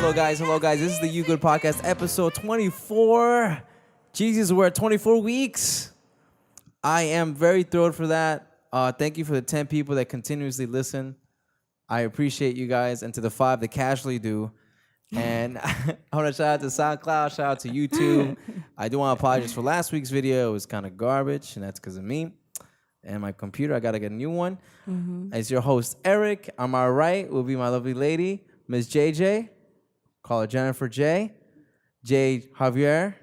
Hello, guys. Hello, guys. This is the You Good Podcast, episode 24. Jesus, we're at 24 weeks. I am very thrilled for that. Thank you for the 10 people that continuously listen. I appreciate you guys. And to the 5 that casually do. And I want to shout out to SoundCloud, shout out to YouTube. I do want to apologize for last week's video. It was kind of garbage, and that's because of me and my computer. I got to get a new one. As your host, Eric, on my right will be my lovely lady, Miss JJ. Call her Jennifer J. J. Javier.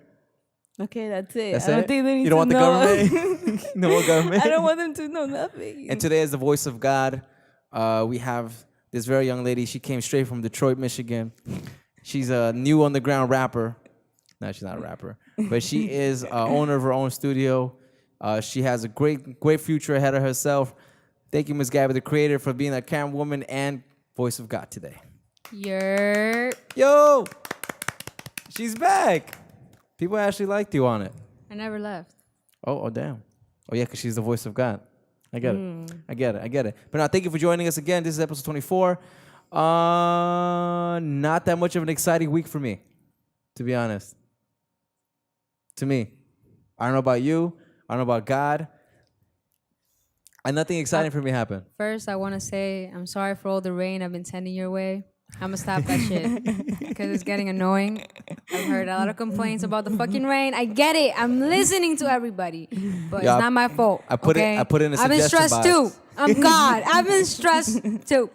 Okay, that's it. That's I don't it? think they need You don't to want the know. government? No more government? I don't want them to know nothing. And today is the voice of God. We have this very young lady. She came straight from Detroit, Michigan. She's a new underground rapper. No, she's not a rapper. But she is owner of her own studio. She has a great future ahead of herself. Thank you, Miss Gabby, the creator, for being a camera woman and voice of God today. Yo! She's back. People actually liked you on it. I never left. Oh, damn. Oh, yeah, because she's the voice of God. I get it. I get it. But now, thank you for joining us again. This is episode 24. Not that much of an exciting week for me, to be honest. To me. I don't know about you. I don't know about God. And nothing exciting for me happened. First, I want to say I'm sorry for all the rain I've been sending your way. I'm going to stop that shit because it's getting annoying. I've heard a lot of complaints about the fucking rain. I get it. I'm listening to everybody. But it's not my fault. I put in a suggestion I've been stressed box. too. I'm God. I've been stressed too.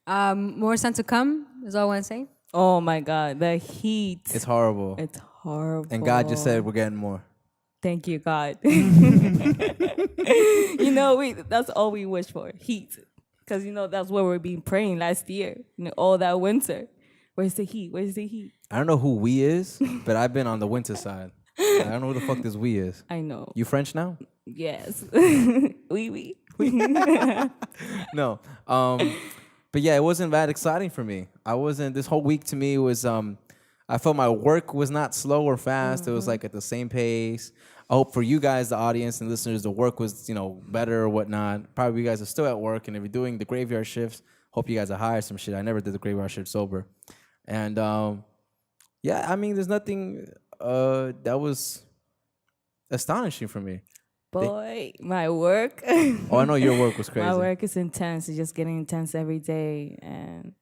More sun to come is all I want to say. Oh my God, the heat. It's horrible. It's horrible. And God just said we're getting more. Thank you, God. That's all we wish for, heat. Because, that's what we've been praying last year, all that winter. Where's the heat? Where's the heat? I don't know who we is, but I've been on the winter side. I don't know who the fuck this we is. I know. You French now? Yes. Oui. No. But yeah, it wasn't that exciting for me. This whole week to me was, I felt my work was not slow or fast. It was like at the same pace. I hope for you guys, the audience and listeners, the work was, better or whatnot. Probably you guys are still at work, and if you're doing the graveyard shifts, hope you guys are hired some shit. I never did the graveyard shift sober. And, there's nothing that was astonishing for me. Boy, my work. Oh, I know your work was crazy. My work is intense. It's just getting intense every day. And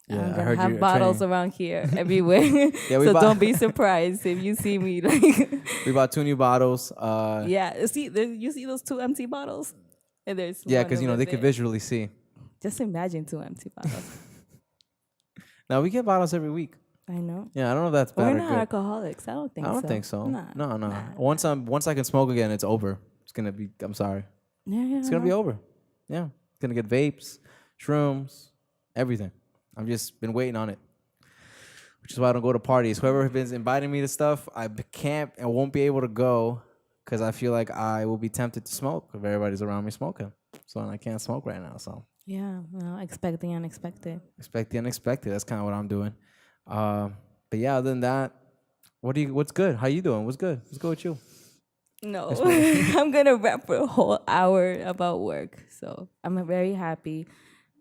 yeah, I'm I going heard to have you're bottles training. around here everywhere. Yeah, don't be surprised if you see me. We bought 2 new bottles. Yeah, you see those 2 empty bottles? And there's Yeah, one because, over they there. could visually see. Just imagine 2 empty bottles. Now, we get bottles every week. I know. Yeah, I don't know if that's bad We're or not good. alcoholics. I don't think so. I don't think so. Nah. No. Once I can smoke again, it's over. It's gonna be. I'm sorry. Yeah. It's gonna be over. Yeah, gonna get vapes, shrooms, everything. I've just been waiting on it, which is why I don't go to parties. Whoever has been inviting me to stuff, I can't and won't be able to go because I feel like I will be tempted to smoke if everybody's around me smoking. So I can't smoke right now. So Yeah, expect the unexpected. expect the unexpected. That's kind of what I'm doing. But yeah, other than that, what's good? How you doing? What's good? What's good with you? No, I'm going to rap for a whole hour about work. So I'm very happy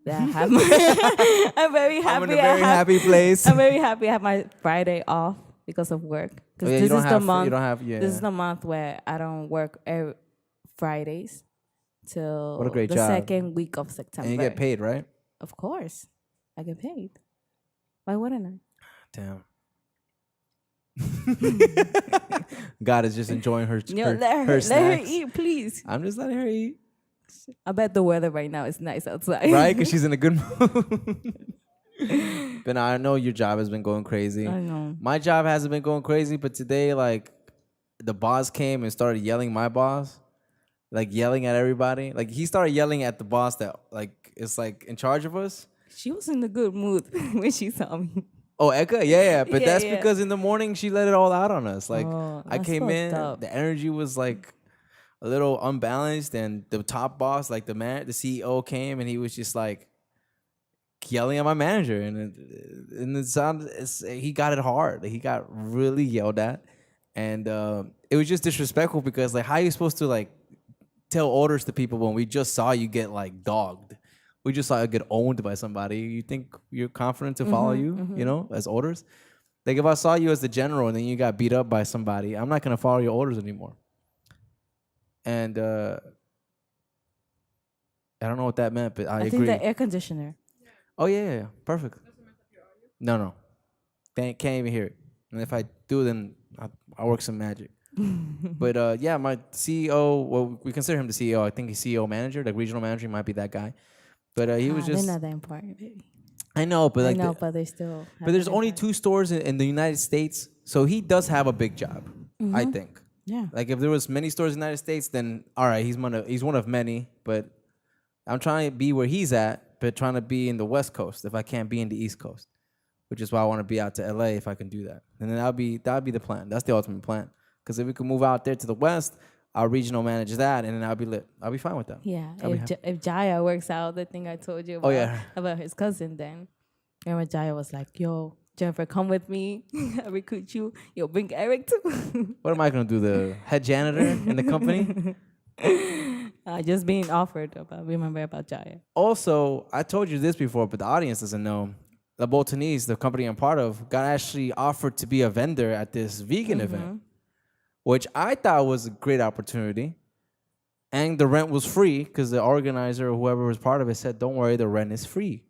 that I have I'm very happy. I'm in a very happy place. I'm very happy I have my Friday off because of work. Because this is the month. This is the month where I don't work Fridays till What a great the job. second week of September. And you get paid, right? Of course. I get paid. Why wouldn't I? Damn. God is just enjoying her. Let her eat, please. I'm just letting her eat. I bet the weather right now is nice outside. Right? Because she's in a good mood. But now, I know your job has been going crazy. I know. My job hasn't been going crazy, but today, the boss came and started yelling my boss. Yelling at everybody. He started yelling at the boss that, is, in charge of us. She was in a good mood when she saw me. Oh, Eka? Yeah. But that's yeah. because in the morning, she let it all out on us. I came in, up. the energy was, a little unbalanced, and the top boss, the CEO came, and he was just, yelling at my manager. And it sounded, he got it hard. He got really yelled at. And it was just disrespectful because, how are you supposed to, tell orders to people when we just saw you get, dogged? we just saw it get owned by somebody. You think you're confident to follow you, you know, as orders? Like if I saw you as the general and then you got beat up by somebody, I'm not gonna follow your orders anymore. And I don't know what that meant, but I agree. think the air conditioner. Oh yeah, perfect. No, can't even hear it. And if I do, then I work some magic. But yeah, my CEO. Well, we consider him the CEO. I think he's CEO manager, like regional manager. He might be that guy. But he was just. They're not that important, baby. I know, but like, but they still. But there's only 2 stores in the United States, so he does have a big job. I think. Yeah. Like if there was many stores in the United States, then all right, he's one of many. But I'm trying to be where he's at, but trying to be in the West Coast if I can't be in the East Coast, which is why I want to be out to LA if I can do that. And then that'll be the plan. That's the ultimate plan. Because if we can move out there to the West, our regional manage that, and then I'll be lit. I'll be fine with that. Yeah. If Jaya works out, the thing I told you about, about his cousin, then remember Jaya was like, "Yo, Jennifer, come with me. I recruit you. Yo, bring Erik too." What am I gonna do? The head janitor in the company? Just being offered about Jaya. Also, I told you this before, but the audience doesn't know. The Boltonese, the company I'm part of, got actually offered to be a vendor at this vegan event, which I thought was a great opportunity. And the rent was free because the organizer or whoever was part of it said, "Don't worry, the rent is free."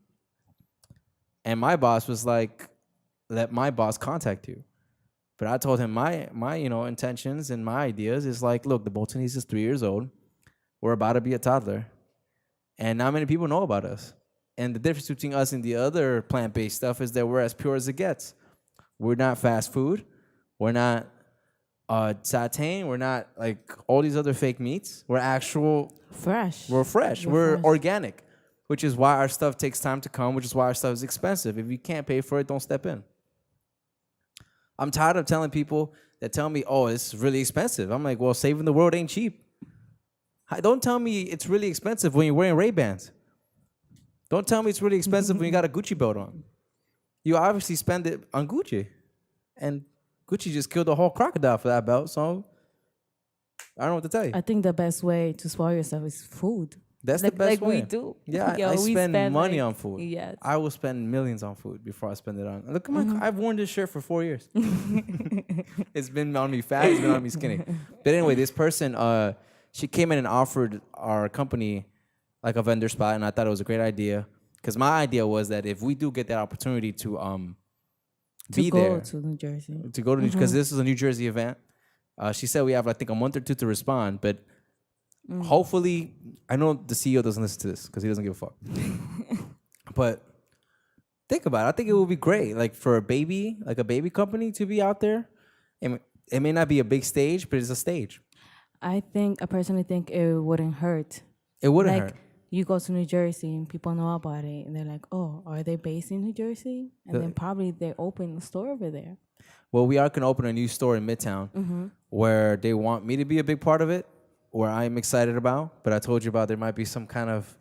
And my boss was like, "Let my boss contact you." But I told him my intentions and my ideas is like, look, the Boltonese is 3 years old. We're about to be a toddler. And not many people know about us. And the difference between us and the other plant-based stuff is that we're as pure as it gets. We're not fast food. We're not satay. We're not like all these other fake meats. We're actual... Fresh. We're fresh. We're organic, which is why our stuff takes time to come, which is why our stuff is expensive. If you can't pay for it, don't step in. I'm tired of telling people that tell me, "Oh, it's really expensive." I'm like, well, saving the world ain't cheap. Don't tell me it's really expensive when you're wearing Ray-Bans. Don't tell me it's really expensive when you got a Gucci belt on. You obviously spend it on Gucci. And Gucci just killed a whole crocodile for that belt, so I don't know what to tell you. I think the best way to spoil yourself is food. That's the best way. Like we do. Yeah, I spend money on food. Yes. I will spend millions on food before I spend it on. Look, I've worn this shirt for 4 years. It's been on me fat. It's been on me skinny. But anyway, this person, she came in and offered our company like a vendor spot, and I thought it was a great idea. Because my idea was that if we do get that opportunity to be there. To New Jersey. To go to New Jersey, because this is a New Jersey event. She said we have, I think, a month or 2 to respond, but hopefully, I know the CEO doesn't listen to this because he doesn't give a fuck. But think about it. I think it would be great, like for a baby company to be out there. It may not be a big stage, but it's a stage. I personally think it wouldn't hurt. It wouldn't hurt. You go to New Jersey and people know about it, and they're like, "Oh, are they based in New Jersey?" And then probably they open a store over there. Well, we are going to open a new store in Midtown where they want me to be a big part of it, where I'm excited about. But I told you about there might be some kind of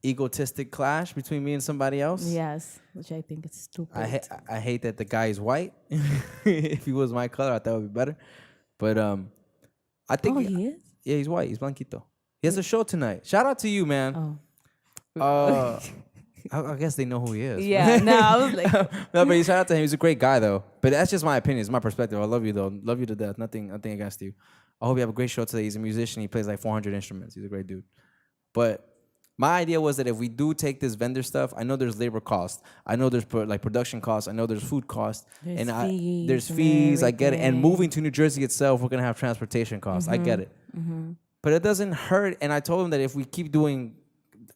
egotistic clash between me and somebody else. Yes, which I think is stupid. I hate that the guy is white. If he was my color, I thought it would be better. But I think... Oh, he is? Yeah, he's white. He's blanquito. He has a show tonight. Shout out to you, man. Oh. I guess they know who he is. Yeah, no, I was like... No, but shout out to him. He's a great guy, though. But that's just my opinion. It's my perspective. I love you, though. Love you to death. Nothing against you. I hope you have a great show today. He's a musician. He plays like 400 instruments. He's a great dude. But my idea was that if we do take this vendor stuff, I know there's labor costs. I know there's production costs. I know there's food costs. There's fees. I get it. And moving to New Jersey itself, we're going to have transportation costs. I get it. But it doesn't hurt. And I told him that if we keep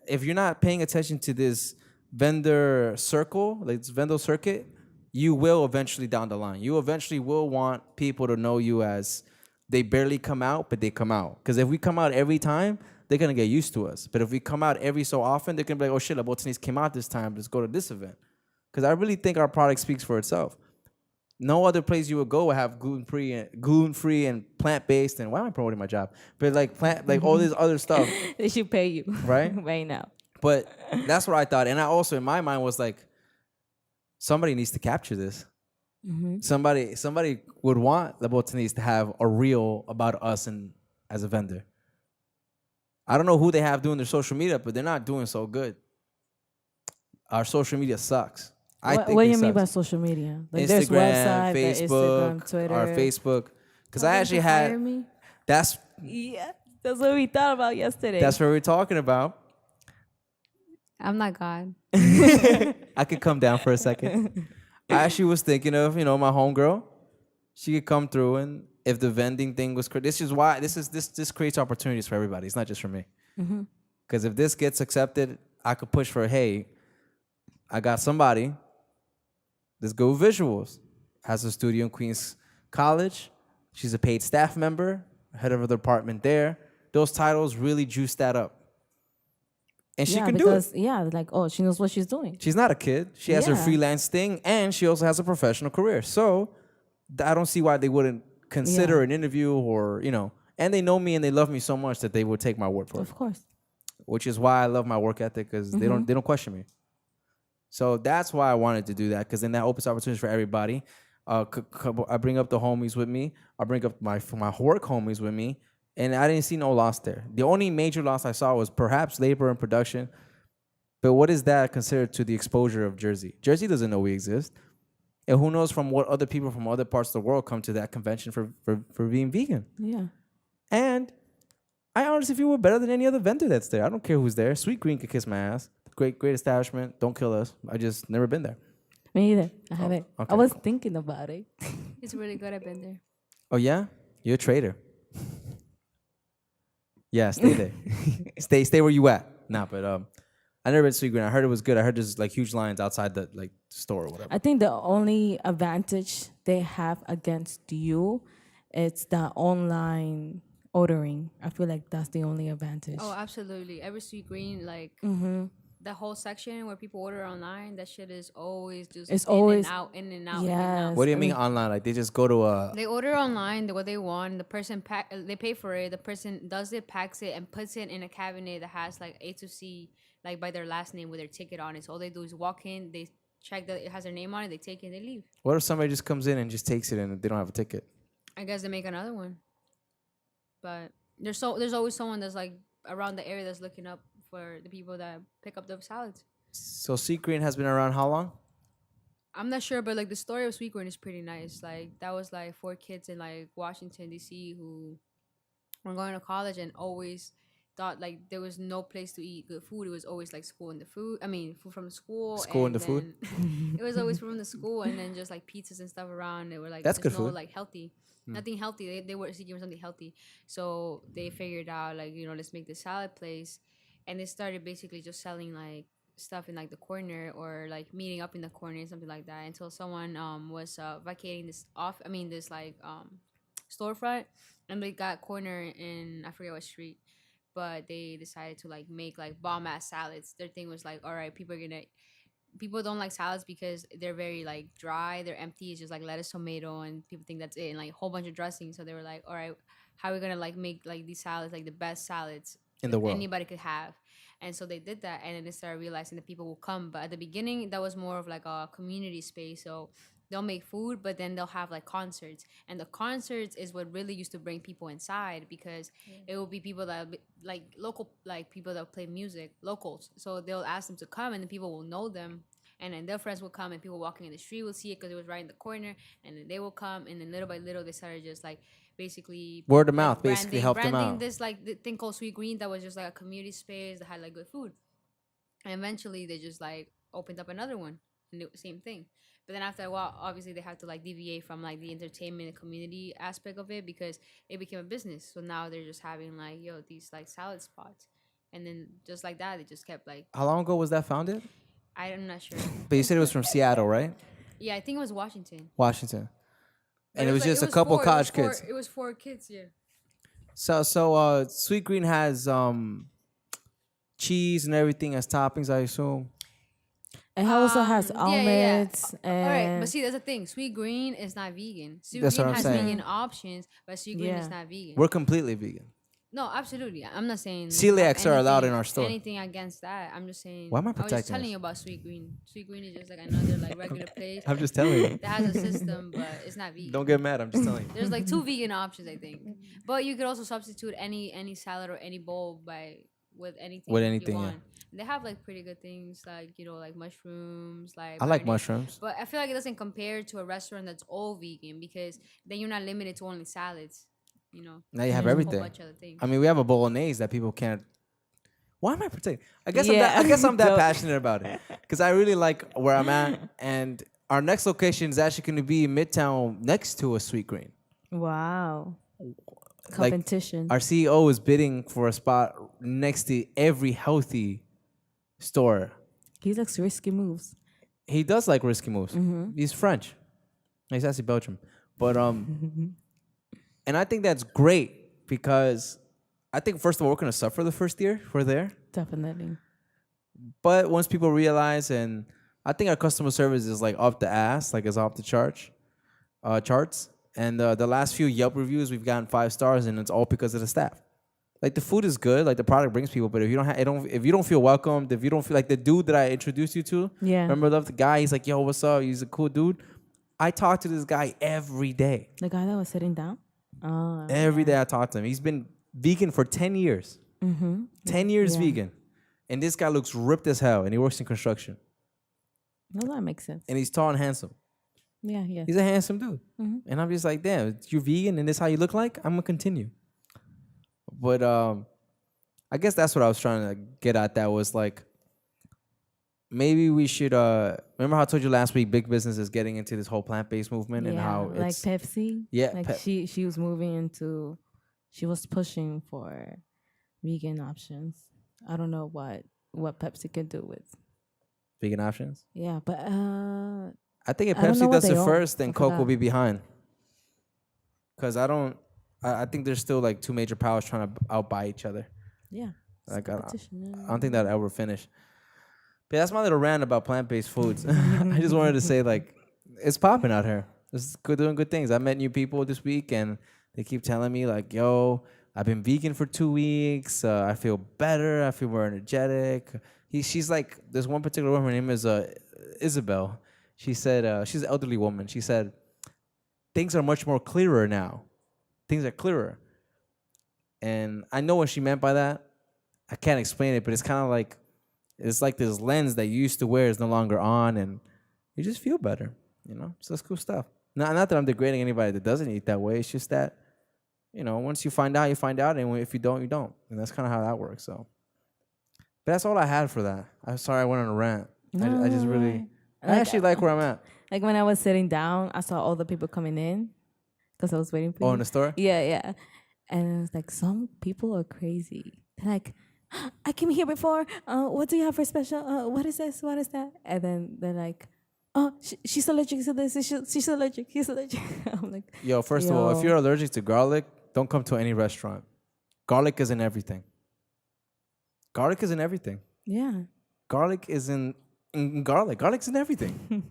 if you're not paying attention to this vendor circle, like this vendor circuit, you will eventually down the line. You eventually will want people to know you as they barely come out, but they come out. Because if we come out every time, they're going to get used to us. But if we come out every so often, they're going to be like, "Oh shit, La Botanese came out this time. Let's go to this event." Because I really think our product speaks for itself. No other place you would go would have gluten-free and plant-based. And why am I promoting my job? But like all this other stuff. They should pay you. Right? Right now. But that's what I thought. And I also, in my mind, was like, somebody needs to capture this. Somebody would want La Botanese to have a reel about us and as a vendor. I don't know who they have doing their social media, but they're not doing so good. our social media sucks. What do you mean by social media? Like there's Instagram, website, Facebook, Instagram, Twitter. our Facebook. Because I actually Hire had. me? That's That's what we thought about yesterday. what we're talking about. I'm not God. I could come down for a second. I actually was thinking of, my homegirl. She could come through, and if the vending thing was, this is why this creates opportunities for everybody. It's not just for me. Because if this gets accepted, I could push for, hey, I got somebody that's good with visuals, has a studio in Queens College. She's a paid staff member, head of the department there. Those titles really juice that up. And she can do it. Yeah, like, she knows what she's doing. She's not a kid. She has her freelance thing, and she also has a professional career. So I don't see why they wouldn't consider an interview or, and they know me and they love me so much that they would take my word for it. Of course. Which is why I love my work ethic, because they don't question me. So that's why I wanted to do that, because then that opens opportunities for everybody. I bring up the homies with me. I bring up my work homies with me. And I didn't see no loss there. The only major loss I saw was perhaps labor and production. But what is that considered to the exposure of Jersey? Jersey doesn't know we exist. And who knows from what other people from other parts of the world come to that convention for being vegan. Yeah. And I honestly feel we're better than any other vendor that's there. I don't care who's there. Sweet Green could kiss my ass. Great establishment. Don't kill us. I just never been there. Me either. I haven't. Okay. I was thinking about it. It's really good. I've been there. Oh, yeah? You're a traitor. Yeah, stay there. stay where you at. Nah, but I never been to Sweet Green. I heard it was good. I heard there's like huge lines outside the store or whatever. I think the only advantage they have against you, it's the online ordering. I feel like that's the only advantage. Oh, absolutely. Every Sweet Green, the whole section where people order online, that shit is always just It's in always and out, in and out, yes. in and out. What do you mean online? Like they just go to a... They order online what they want. The person they pay for it. The person does it, packs it, and puts it in a cabinet that has like A to C, like by their last name with their ticket on it. So all they do is walk in, they check that it has their name on it, they take it, they leave. What if somebody just comes in and just takes it and they don't have a ticket? I guess they make another one. But there's always someone that's like around the area that's looking up for the people that pick up the salads. So Sweet Green has been around how long? I'm not sure, but like the story of Sweet Green is pretty nice. Like that was like 4 kids in like Washington D.C. who were going to college and always thought like there was no place to eat good food. It was always like school and the food. I mean, food from the school. School and the food. It was always from the school, and then just like pizzas and stuff around. They were like, that's there's good no food. like healthy. Nothing healthy. They were seeking for something healthy. So they figured out like, let's make this salad place. And they started basically just selling like stuff in like the corner or like meeting up in the corner, something like that, until someone was vacating this storefront, and they got corner in, I forget what street, but they decided to like make like bomb ass salads. Their thing was like, all right, people don't like salads because they're very like dry, they're empty, it's just like lettuce, tomato, and people think that's it, and like a whole bunch of dressing. So they were like, all right, how are we gonna like make like these salads like the best salads in the world anybody could have? And so they did that, and then they started realizing that people will come. But at the beginning, that was more of like a community space. So they'll make food, but then they'll have like concerts. And the concerts is what really used to bring people inside, because it will be people that like local, like people that play music, locals. So they'll ask them to come, and then people will know them. And then their friends will come, and people walking in the street will see it because it was right in the corner. And then they will come, and then little by little, they started just like basically word of mouth, basically helped them out. This like the thing called Sweet Green that was just like a community space that had like good food. And eventually they just like opened up another one and the same thing. But then after a while, obviously they have to like deviate from like the entertainment and community aspect of it, because it became a business. So now they're just having like these like salad spots, and then just like that they just kept like. How long ago was that founded? I'm not sure. But you said it was from Seattle, right? Yeah, I think it was Washington. And it was just a couple college kids. It was 4 kids, yeah. So Sweet Green has cheese and everything as toppings, I assume. It also has almonds. All right, but see, that's the thing. Sweet Green is not vegan. Sweet That's Green what I'm has saying. vegan options, but Sweet Green is not vegan. We're completely vegan. No, absolutely. I'm not saying celiacs are allowed in our store. Anything against that? I'm just saying. Why am I I was just protecting telling us? you about Sweet Green. Sweet Green is just like another like regular place I'm just telling you. that has a system, but it's not vegan. Don't get mad. I'm just telling you. There's like 2 vegan options, I think. But you could also substitute any salad or any bowl with anything. With you anything, yeah. want. They have like pretty good things, like like mushrooms, like I like marinade. mushrooms. But I feel like it doesn't compare to a restaurant that's all vegan, because then you're not limited to only salads. Now you have There's a whole everything. bunch of other things. I mean, we have a bolognese that people can't. Why am I protecting? I guess Yeah. I guess I'm that passionate about it because I really like where I'm at, and our next location is actually going to be in Midtown, next to a Sweet Green. Wow. Like, Competition. our CEO is bidding for a spot next to every healthy store. He likes risky moves. He does like risky moves. He's French. He's actually Belgium, but and I think that's great because I think first of all we're gonna suffer the first year if we're there. Definitely. But once people realize, and I think our customer service is like up the ass, like it's off the charts. And the last few Yelp reviews we've gotten 5 stars, and it's all because of the staff. Like the food is good, like the product brings people, but if you don't feel welcomed, if you don't feel like the dude that I introduced you to, Yeah. remember the guy? He's like, yo, what's up? He's a cool dude. I talk to this guy every day. The guy that was sitting down? Oh. Every day I talk to him. He's been vegan for 10 years. 10 years vegan. And this guy looks ripped as hell, and he works in construction. Well, that makes sense. And he's tall and handsome. Yeah, yeah. He's a handsome dude. And I'm just like, damn, you're vegan and this how you look like? I'm going to continue. But I guess that's what I was trying to get at. That was like, maybe we should, remember how I told you last week, big business is getting into this whole plant-based movement and how like it's... Pepsi. Yeah. Like she was moving into, she was pushing for vegan options. I don't know what Pepsi can do with vegan options? Yeah, but I think if I don't know Pepsi what does they it own. first, then I Coke will forgot. be behind. Because I think there's still like 2 major powers trying to outbuy each other. yeah. Like, Competition, I don't think that'll ever finish. But that's my little rant about plant-based foods. I just wanted to say, like, it's popping out here. It's good, doing good things. I met new people this week, and they keep telling me, like, yo, I've been vegan for 2 weeks. I feel better. I feel more energetic. She's like, there's one particular woman, her name is Isabel. She said, she's an elderly woman. She said, things are much more clearer now. Things are clearer. And I know what she meant by that. I can't explain it, but it's kind of like, it's like this lens that you used to wear is no longer on, and you just feel better, So that's cool stuff. Not that I'm degrading anybody that doesn't eat that way. It's just that, once you find out, you find out, and if you don't, you don't. And that's kind of how that works, so. But that's all I had for that. I'm sorry I went on a rant. I just really, I actually like where I'm at. Like when I was sitting down, I saw all the people coming in because I was waiting for you. Oh, in the store? Yeah, yeah. And it was like, some people are crazy. They're like, I came here before. What do you have for special? What is this? What is that? And then they're like, oh, she's allergic to this. She's allergic. He's allergic. I'm like, Yo, first of all, if you're allergic to garlic, don't come to any restaurant. Garlic is in everything. Garlic is in everything. Yeah. Garlic is in garlic. Garlic's in everything.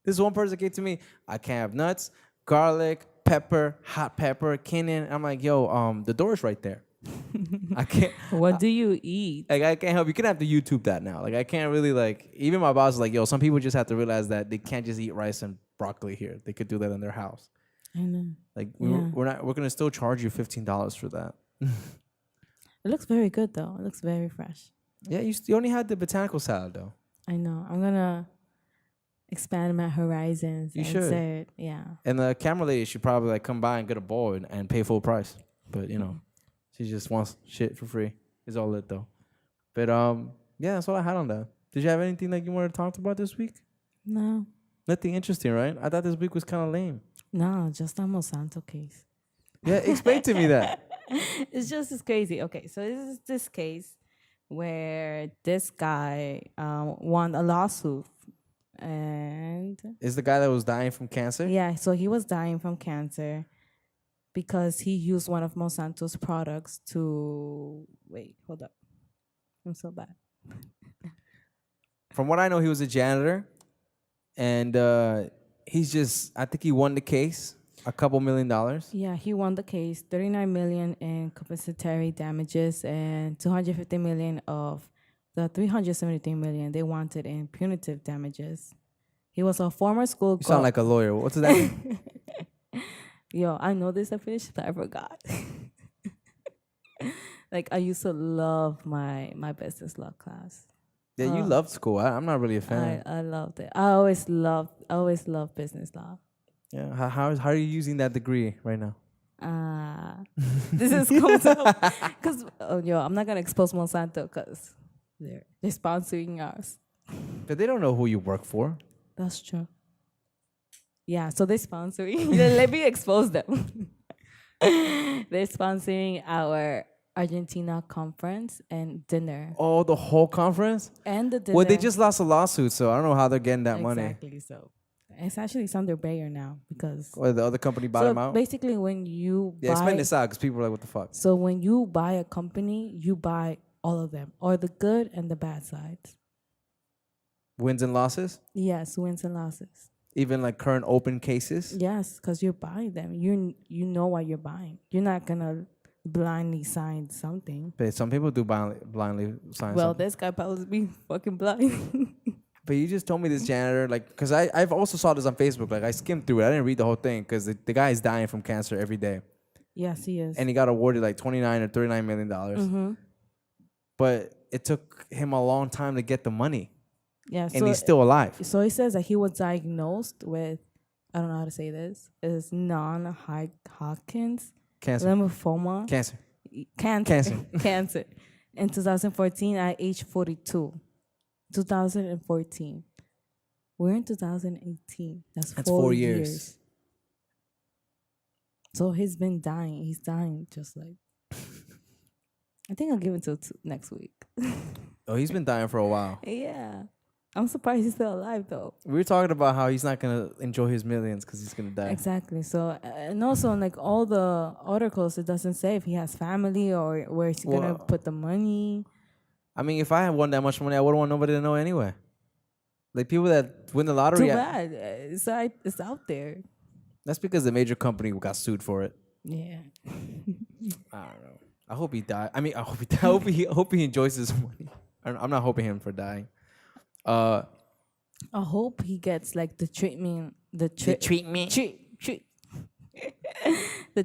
This one person came to me, I can't have nuts, garlic, pepper, hot pepper, Kenyan. I'm like, yo, the door's right there. I can't. What do you eat? Like, I can't help. You can have to YouTube that now. Like, I can't really, like, even my boss is like, yo, some people just have to realize that they can't just eat rice and broccoli here. They could do that in their house. I know. Like, we're going to still charge you $15 for that. It looks very good, though. It looks very fresh. Yeah, you only had the botanical salad, though. I know. I'm going to expand my horizons. You and should. say, yeah. And the camera lady should probably, like, come by and get a bowl and pay full price. But, she just wants shit for free. It's all lit, though. But, yeah, that's all I had on that. Did you have anything that you wanted to talk about this week? No. Nothing interesting, right? I thought this week was kind of lame. No, just a Monsanto case. Yeah, explain to me that. It's just as crazy. Okay, so this is this case where this guy won a lawsuit. And Is the guy that was dying from cancer? yeah, so he was dying from cancer because he used one of Monsanto's products to... Wait, hold up. I'm so bad. From what I know, he was a janitor. And I think he won the case, a couple $1 million. Yeah, he won the case, $39 million in compensatory damages and $250 million of the $373 million they wanted in punitive damages. He was a former school. You sound like a lawyer. What's that mean? Yo, I know this definition, but I forgot. Like I used to love my business law class. Yeah, you loved school. I'm not really a fan. I loved it. I always loved business law. Yeah. How are you using that degree right now? This is comes up because I'm not gonna expose Monsanto because they're sponsoring us. But they don't know who you work for. That's true. Yeah, so they're sponsoring. Let me expose them. They're sponsoring our Argentina conference and dinner. Oh, the whole conference? And the dinner. Well, they just lost a lawsuit, so I don't know how they're getting that money. Exactly. So it's actually Thunder Bayer now because. Or the other company bought them out? Basically, when you buy. Explain this out because people are like, what the fuck? So when you buy a company, you buy all of them, or the good and the bad sides. Wins and losses? Yes, wins and losses. Even like current open cases? Yes, because you're buying them. You know what you're buying. You're not gonna blindly sign something. But some people do blindly sign Well, something. this guy probably be fucking blind. But you just told me this janitor, like, because I've also saw this on Facebook. Like, I skimmed through it. I didn't read the whole thing because the guy is dying from cancer every day. Yes, he is. And he got awarded like $29 or $39 million. Mm-hmm. But it took him a long time to get the money. Yeah, And he's still alive. So he says that he was diagnosed with, I don't know how to say this, is non-Hodgkin's Cancer. lymphoma. Cancer. Cancer. Cancer. In 2014 at age 42. 2014. We're in 2018. That's 4 years. So he's been dying. He's dying just like. I think I'll give it till next week. Oh, he's been dying for a while. Yeah. I'm surprised he's still alive though. We were talking about how he's not going to enjoy his millions because he's going to die. Exactly. So, and also in like all the articles, it doesn't say if he has family or where he's going to put the money. I mean, if I had won that much money, I wouldn't want nobody to know anyway. Like people that win the lottery. Too bad. It's out there. That's because the major company got sued for it. Yeah. I don't know. I hope he died. I mean, I hope he enjoys his money. I'm not hoping him for dying. I hope he gets like the treatment. The treatment. The treatment.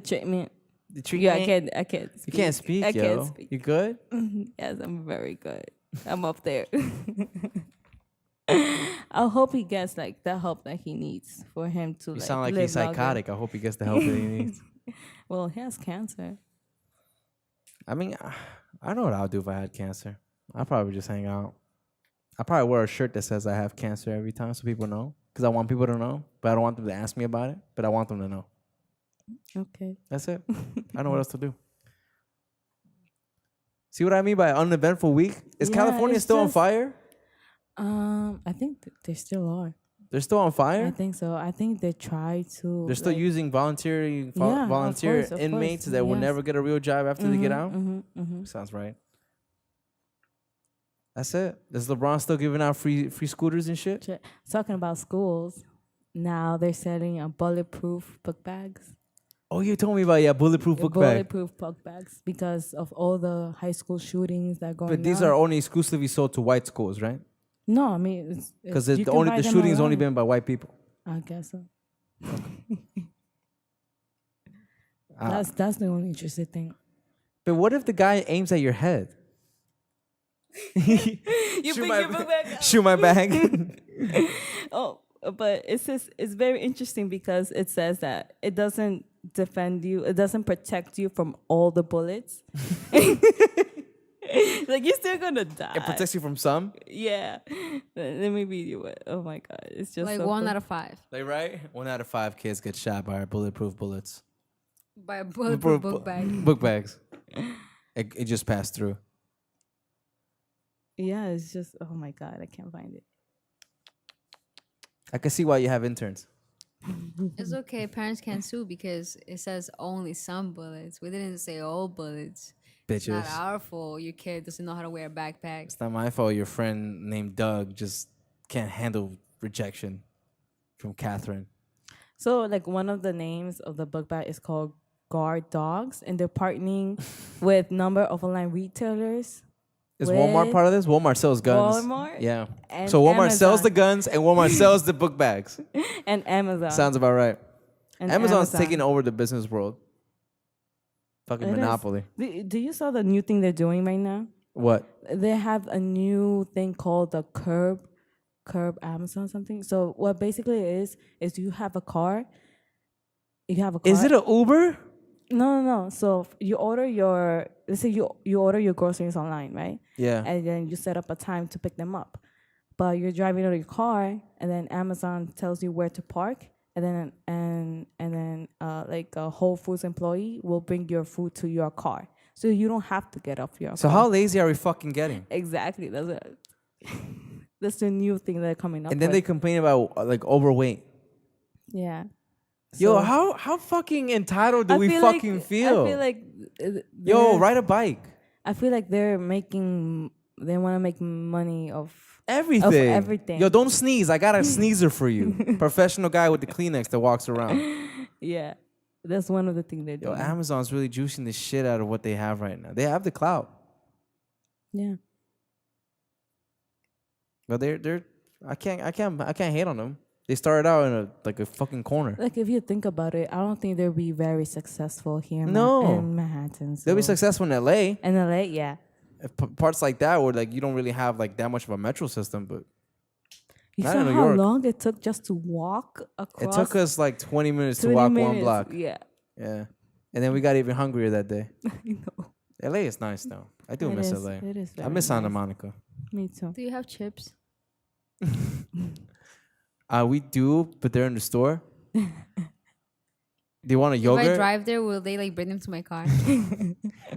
The treatment. Yeah, I can't. Speak. You can't speak, I yo. can't speak. You good? Yes, I'm very good. I'm up there. I hope he gets like the help that he needs for him to. You like, sound like live he's psychotic. longer. I hope he gets the help that he needs. Well, he has cancer. I mean, I know what I would do if I had cancer. I'd probably just hang out. I probably wear a shirt that says I have cancer every time so people know. Because I want people to know. But I don't want them to ask me about it. But I want them to know. Okay. That's it. I know what else to do. See what I mean by uneventful week? Is California still on fire? I think they still are. They're still on fire? I think so. I think they try to. They're still using volunteer of inmates course, that will yes. never get a real job after they get out? Mm-hmm. Sounds right. That's it. Is LeBron still giving out free scooters and shit? Talking about schools, now they're selling bulletproof book bags. Oh, you told me about bulletproof book bag. Bulletproof book bags because of all the high school shootings that are going on. But these are only exclusively sold to white schools, right? No, I mean because the shooting's only been by white people. I guess so. That's the only interesting thing. But what if the guy aims at your head? You bring your book bag out. Shoot my bag. Oh, but it's very interesting because it says that it doesn't defend you, it doesn't protect you from all the bullets. Like you're still gonna die. It protects you from some? Yeah. Let me read you what. Oh my god, it's just like so 1 cool. out of 5. Like, right? 1 out of 5 kids get shot by our bulletproof bullets. By a bulletproof book bag. Book bags. It just passed through. Yeah, it's just oh my god, I can't find it. I can see why you have interns. It's okay. Parents can't sue because it says only some bullets. We didn't say all bullets. It's not Bitches. our fault. Your kid doesn't know how to wear a backpack. It's not my fault your friend named Doug just can't handle rejection from Catherine. So like one of the names of the book bag is called Guard Dogs, and they're partnering with number of online retailers. Is Walmart part of this? Walmart sells guns. Walmart? Yeah. And So Walmart sells Amazon. the guns and Walmart sells the book bags. And Amazon. Sounds about right. And Amazon's Amazon. taking over the business world. Fucking It is. monopoly. Do you saw the new thing they're doing right now? What? They have a new thing called the curb Amazon something. So what basically it is you have a car. You have a car. Is it an Uber? No. So let's say you order your groceries online, right? Yeah. And then you set up a time to pick them up. But you're driving out of your car, and then Amazon tells you where to park, and then like a Whole Foods employee will bring your food to your car, so you don't have to get off your car. So how lazy are we fucking getting? Exactly. That's it. That's the new thing they're coming up. And then they complain about like overweight. yeah. Yo, So, how fucking entitled do I we feel fucking feel? I feel like Yo, ride a bike. I feel like they want to make money of Everything. Of everything. Yo, don't sneeze. I got a sneezer for you. Professional guy with the Kleenex that walks around. Yeah. That's one of the things they're Yo, doing. Amazon's really juicing the shit out of what they have right now. They have the clout. Yeah. But I can't hate on them. They started out in a fucking corner. Like if you think about it, I don't think they'll be very successful here in Manhattan. So. They'll be successful in LA. In LA, yeah. Parts like that where like you don't really have like that much of a metro system, but You not saw in New how York. long it took just to walk across. It took us like 20 minutes to 20 walk minutes. one block. Yeah. Yeah. And then we got even hungrier that day. I know. LA is nice though. I do miss LA. It is I very miss Santa nice. Monica. Me too. Do you have chips? We do, but they're in the store. Do you want a If yogurt? I drive there, will they like bring them to my car?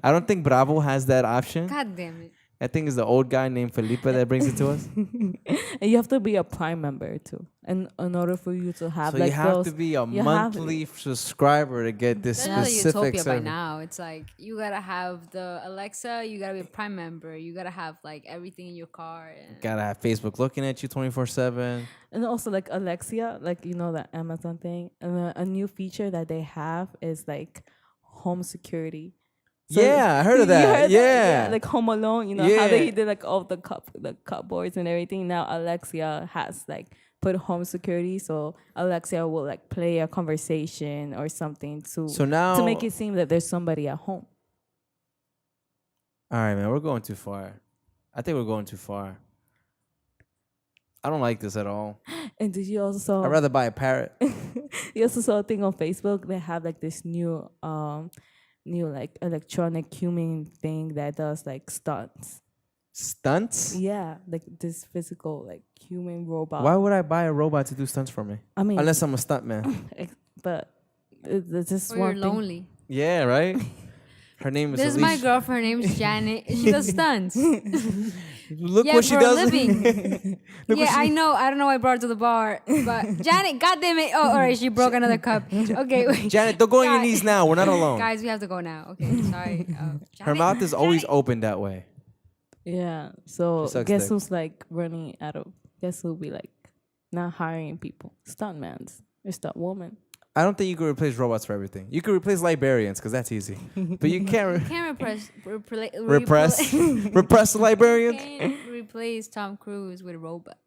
I don't think Bravo has that option. God damn it. I think it's the old guy named Felipe that brings it to us. And you have to be a Prime member too, and in order for you to have So like you have those, to be a you have- monthly subscriber to get this That's another specific utopia by service. now. It's like you gotta have the Alexa, you gotta be a Prime member, you gotta have like everything in your car. And Gotta have Facebook looking at you 24/7. and also like Alexia, like you know that Amazon thing, and a new feature that they have is like home security. So Yeah, I heard of you that. heard Yeah. like Home Alone. You know how they did like all the cupboards and everything. Now Alexia has like put home security, so Alexia will like play a conversation or something So now to make it seem that there's somebody at home. All right, man, we're going too far. I think we're going too far. I don't like this at all. And did you also? I'd rather buy a parrot. You also saw a thing on Facebook. They have like this new like electronic human thing that does like stunts. Stunts? Yeah, like this physical like human robot. Why would I buy a robot to do stunts for me? I mean, Unless I'm a stunt man. but it's just or one you're thing. lonely. Yeah, right? Her name is This is my Alicia. girlfriend. Her name's Janet. She does stunts. Look yeah, what she for does. a living. Yeah, I know. I don't know why I brought her to the bar, but Janet, goddamn it! Oh, all right, she broke another cup. Okay, wait. Janet, don't go on your Guys- knees now. We're not alone. Guys, we have to go now. Okay, sorry. Her Janet, mouth is always open that way. Yeah. So She sucks guess dick. who's like running out of? Guess who'll be like not hiring people? Stuntmans or stunt woman. I don't think you could replace robots for everything. You could replace librarians because that's easy. But you can't Can't repress repress the librarians. Can't replace Tom Cruise with a robot.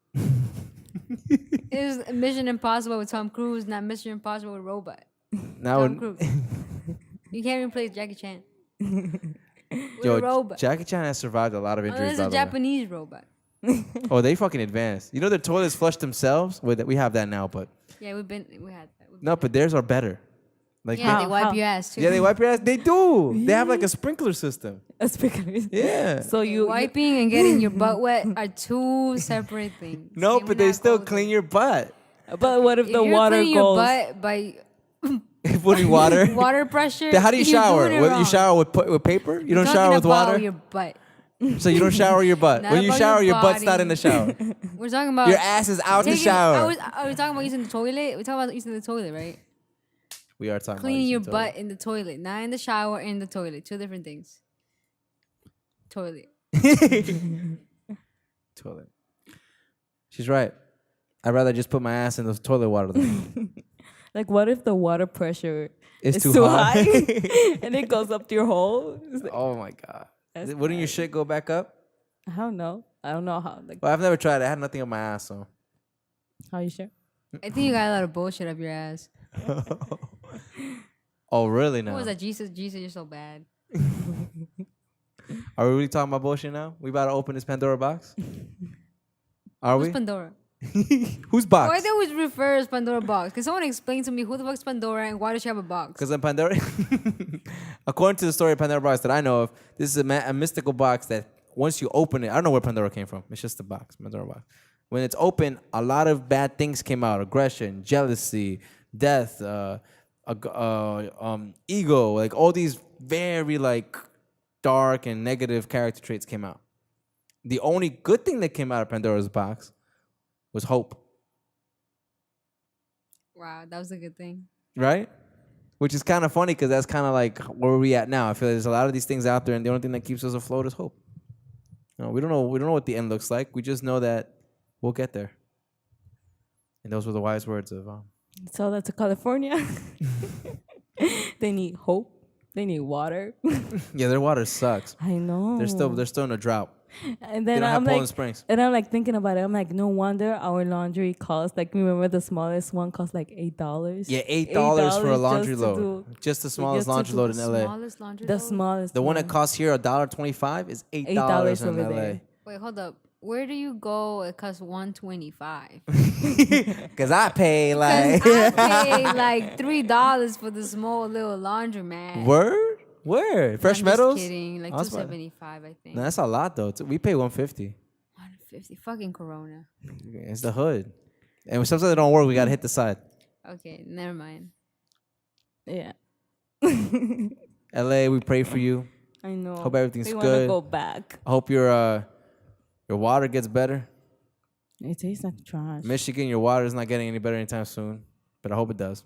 It's Mission Impossible with Tom Cruise, not Mission Impossible with a robot. Now, Tom Cruise. You can't replace Jackie Chan with yo, a robot. Jackie Chan has survived a lot of injuries. Unless By a the way. Japanese robot. Oh, they fucking advanced. You know their toilets flush themselves. We have that now, but Yeah, we had that. no, but theirs are better. Like Yeah, they How- wipe how? your ass too. yeah, they wipe your ass. They do. They have like a sprinkler system. Yeah. So you Wiping and getting your butt wet are two separate things. No, Can we but they not still go clean there? your butt. but what if If the you're water cleaning goes? your butt by Putting water. water pressure. Then how do you you're shower? doing it What, you wrong. shower with paper? You don't Talking shower with about water. Your butt. So you don't shower your butt. Not When you about shower, your your butt's not body. in the shower. We're talking about Your ass is out the shower. Are we talking about using the toilet? We're talking about using the toilet, right? We are talking Cleaning about your using butt in the toilet, not in the shower. In the toilet, two different things. Toilet. toilet. She's right. I'd rather just put my ass in the toilet water. Than Like, what if the water pressure it's is too, too high. high and it goes up to your hole? It's like, Oh my god. That's Wouldn't your shit go back up? I don't know. I don't know how. Like, Well, I've never tried it. I had nothing on my ass, so. how you sure? I think you got a lot of bullshit up your ass. Oh, really Who now? was that? Jesus, you're so bad. Are we really talking about bullshit now? We about to open this Pandora box? Are Who's we? Pandora? Whose Why box? they always refer as Pandora box? Can someone explain to me who the fuck's Pandora and why does she have a box? Because in Pandora, according to the story of Pandora box that I know of, this is a mystical box that once you open it, I don't know where Pandora came from. It's just a box, Pandora box. When it's open, a lot of bad things came out: aggression, jealousy, death, ego, like all these very like dark and negative character traits came out. The only good thing that came out of Pandora's box was hope, Wow, that was a good thing. right? Which is kind of funny because that's kind of like where we at now. I feel like there's a lot of these things out there, and the only thing that keeps us afloat is hope. You know, we don't know what the end looks like. We just know that we'll get there. And those were the wise words of. So that's to California. They need hope. They need water. Yeah, their water sucks. I know. They're still in a drought. And They then don't have I'm Poland like, Springs. and I'm like thinking about it. I'm like, no wonder our laundry costs like. Remember the smallest one cost like $8. Yeah, $8 for a laundry just to load. Just the smallest just to laundry do load in the LA. Smallest laundry The load? smallest. The one that one. costs here $1.25 is $8 $8 in over LA. there. Wait, hold up. Where do you go? It costs $125. Cause I pay like I paid like $3 for the small little laundromat. word. Where? Fresh I'm Meadows? Just kidding. Like I was about- $275, I think. No, that's a lot though. We pay $150. $150. Fucking Corona. It's the hood. And sometimes it don't work. We gotta hit the side. Okay, never mind. Yeah. LA, we pray for you. I know. Hope everything's they good. want to go back. I hope your water gets better. It tastes like trash. Michigan, your water is not getting any better anytime soon, but I hope it does.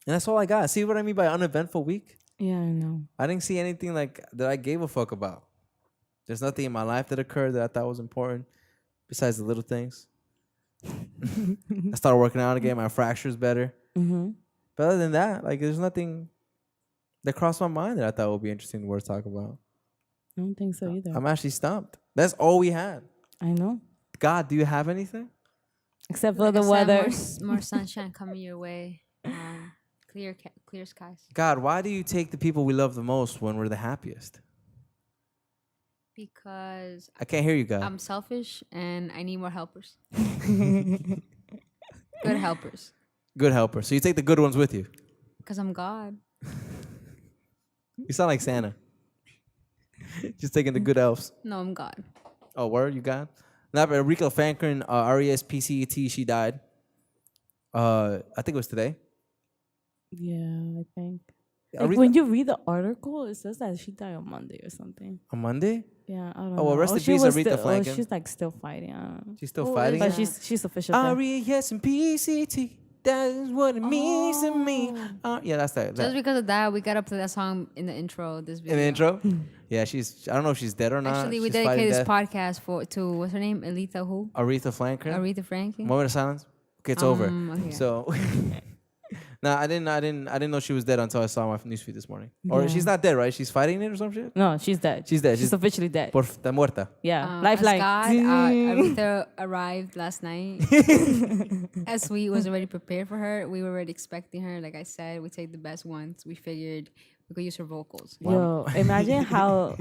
And that's all I got. See what I mean by uneventful week? Yeah, I know. I didn't see anything like that I gave a fuck about. There's nothing in my life that occurred that I thought was important besides the little things. I started working out again. My fracture's better. Mm-hmm. But other than that, like, there's nothing that crossed my mind that I thought would be interesting worth talking about. I don't think so either. I'm actually stumped. That's all we had. I know. God, do you have anything? Except for Like the I said, weather. more sunshine coming your way. Clear skies. God, why do you take the people we love the most when we're the happiest? Because I can't hear you, God. I'm selfish and I need more helpers. Good helpers. Good helper. So you take the good ones with you. Because I'm God. You sound like Santa. Just taking the good elves. No, I'm God. Oh, word? You God? Now, but Aretha Franklin, RESPCET, she died. I think it was today. Yeah, I think. Aretha- Like when you read the article, it says that she died on Monday or something. On Monday? Yeah, I don't know. Oh, well, rest in she peace, was Aretha still, Franklin. she's like still fighting. I don't know. She's still Who fighting? is But that? she's official. now. RESPCT. That is what it means to me. Yeah, that's that. Just because of that, we got up to that song in the intro of this video. In the intro? Yeah, I don't know if she's dead or not. Actually, we She's dedicated this fighting death. podcast to, what's her name? Aretha who? Aretha Franklin. Aretha Franklin? Moment of silence. Okay, it's over. Okay. So, nah, I didn't know she was dead until I saw my newsfeed this morning. Or Yeah. she's not dead, right? She's fighting it or some shit. No, she's dead. She's dead. She's officially dead. Está muerta. Yeah, As lifeline. God, Aretha arrived last night. As we was already prepared for her. We were already expecting her. Like I said, we take the best ones. We figured we could use her vocals. Yo, imagine how.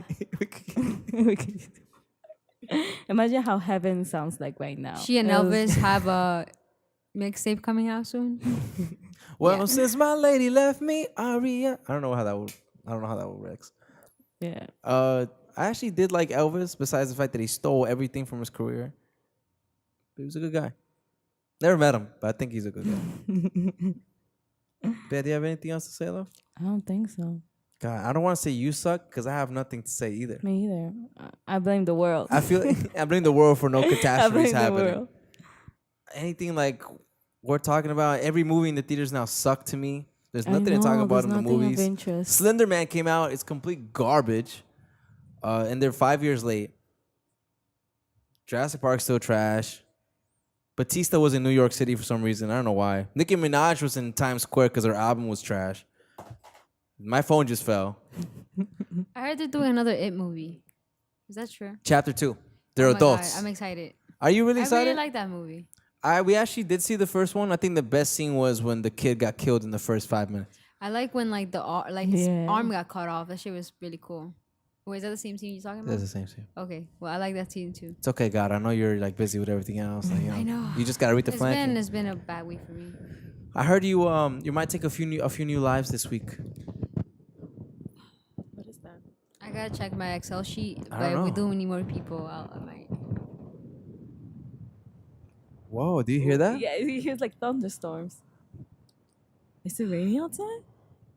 Imagine how heaven sounds like right now. She and It was- Elvis have a mixtape coming out soon. Well, Yeah. since my lady left me, Aria. I don't know how that would works. Yeah. I actually did like Elvis, besides the fact that he stole everything from his career. But he was a good guy. Never met him, but I think he's a good guy. Ben, do you have anything else to say, love? I don't think so. God, I don't want to say you suck because I have nothing to say either. Me either. I blame the world. I feel I blame the world for no I blame catastrophes the happening. world. Anything like we're talking about, every movie in the theaters now suck to me. There's nothing to I talk know, about in there's the nothing of movies. interest. Slender Man came out. It's complete garbage. And they're 5 years late. Jurassic Park's still trash. Batista was in New York City for some reason. I don't know why. Nicki Minaj was in Times Square because her album was trash. My phone just fell. I heard they're doing another It movie. Is that true? Chapter 2. They're Oh my adults. God, I'm excited. Are you really I excited? really like that movie. We actually did see the first one. I think the best scene was when the kid got killed in the first 5 minutes. I like when like his Yeah. arm got cut off. That shit was really cool. Wait, is that the same scene you're talking about? That's the same scene. Okay, well I like that scene too. It's okay, God. I know you're like busy with everything else. Like, I know. You just gotta read the flank. It's been a bad week for me. I heard you might take a few new lives this week. What is that? I gotta check my Excel sheet, I but don't if we know. do any more people, I might. Whoa, do you hear that? Yeah, he hears like thunderstorms. Is it raining outside?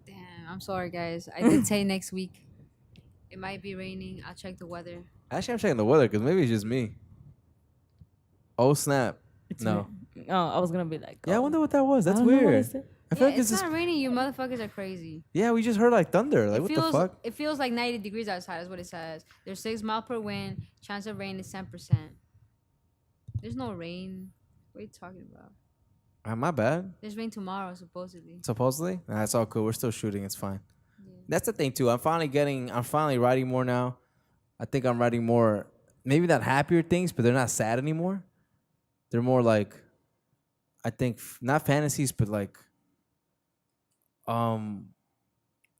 Damn, I'm sorry guys. I did say next week. It might be raining. I'll check the weather. Actually, I'm checking the weather because maybe it's just me. Oh snap! It's No. Oh, I was gonna be like. Yeah, I oh, wonder what that was. That's I don't know what weird. is it. I feel Yeah, like it's this is. not raining. You motherfuckers are crazy. Yeah, we just heard like thunder. Like what the fuck? It feels like 90 degrees outside. Is what it says. There's 6 miles per wind. Chance of rain is 10%. There's no rain. What are you talking about? My bad. There's rain tomorrow supposedly. Supposedly, nah, it's all cool. We're still shooting. It's fine. That's the thing too. I'm finally writing more now. I think I'm writing more. Maybe not happier things, but they're not sad anymore. They're more like, I think not fantasies, but like,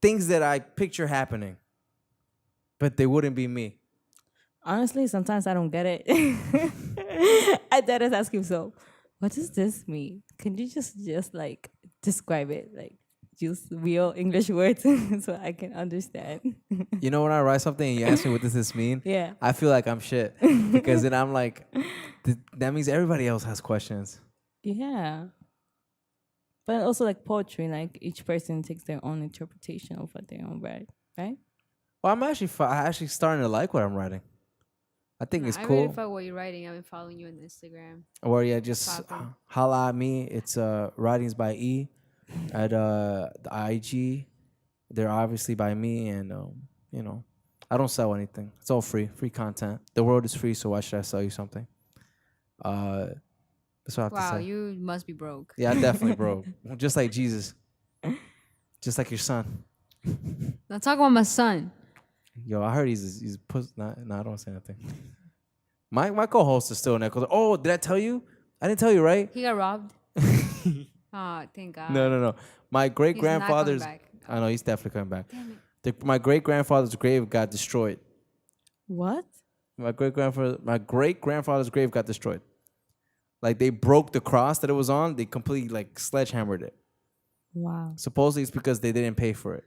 things that I picture happening, but they wouldn't be me. Honestly, sometimes I don't get it. I did ask him, so what does this mean? Can you just like describe it, like use real English words so I can understand? You know, when I write something and you ask me what does this mean, Yeah. I feel like I'm shit because then I'm like, that means everybody else has questions. Yeah. But also like poetry, like each person takes their own interpretation of what they own write, right? Well, I'm actually starting to like what I'm writing. I think it's I cool. really fuck what you're writing. I've been following you on Instagram. Or yeah, just Poppin'. holla at me. It's writings by E at the IG. They're obviously by me, and you know, I don't sell anything. It's all free content. The world is free, so why should I sell you something? That's what I have to Wow, say. you must be broke. Yeah, I definitely broke. Just like Jesus. Just like your son. Now talk about my son. Yo, I heard he's puss. Nah, I don't say nothing. My co-host is still in there. Oh, did I tell you? I didn't tell you, right? He got robbed. Oh, thank God. No. My great He's not coming grandfather's. back. I know he's definitely coming back. Damn it. My great grandfather's grave got destroyed. What? My great grandfather's grave got destroyed. Like they broke the cross that it was on. They completely like sledgehammered it. Wow. Supposedly it's because they didn't pay for it.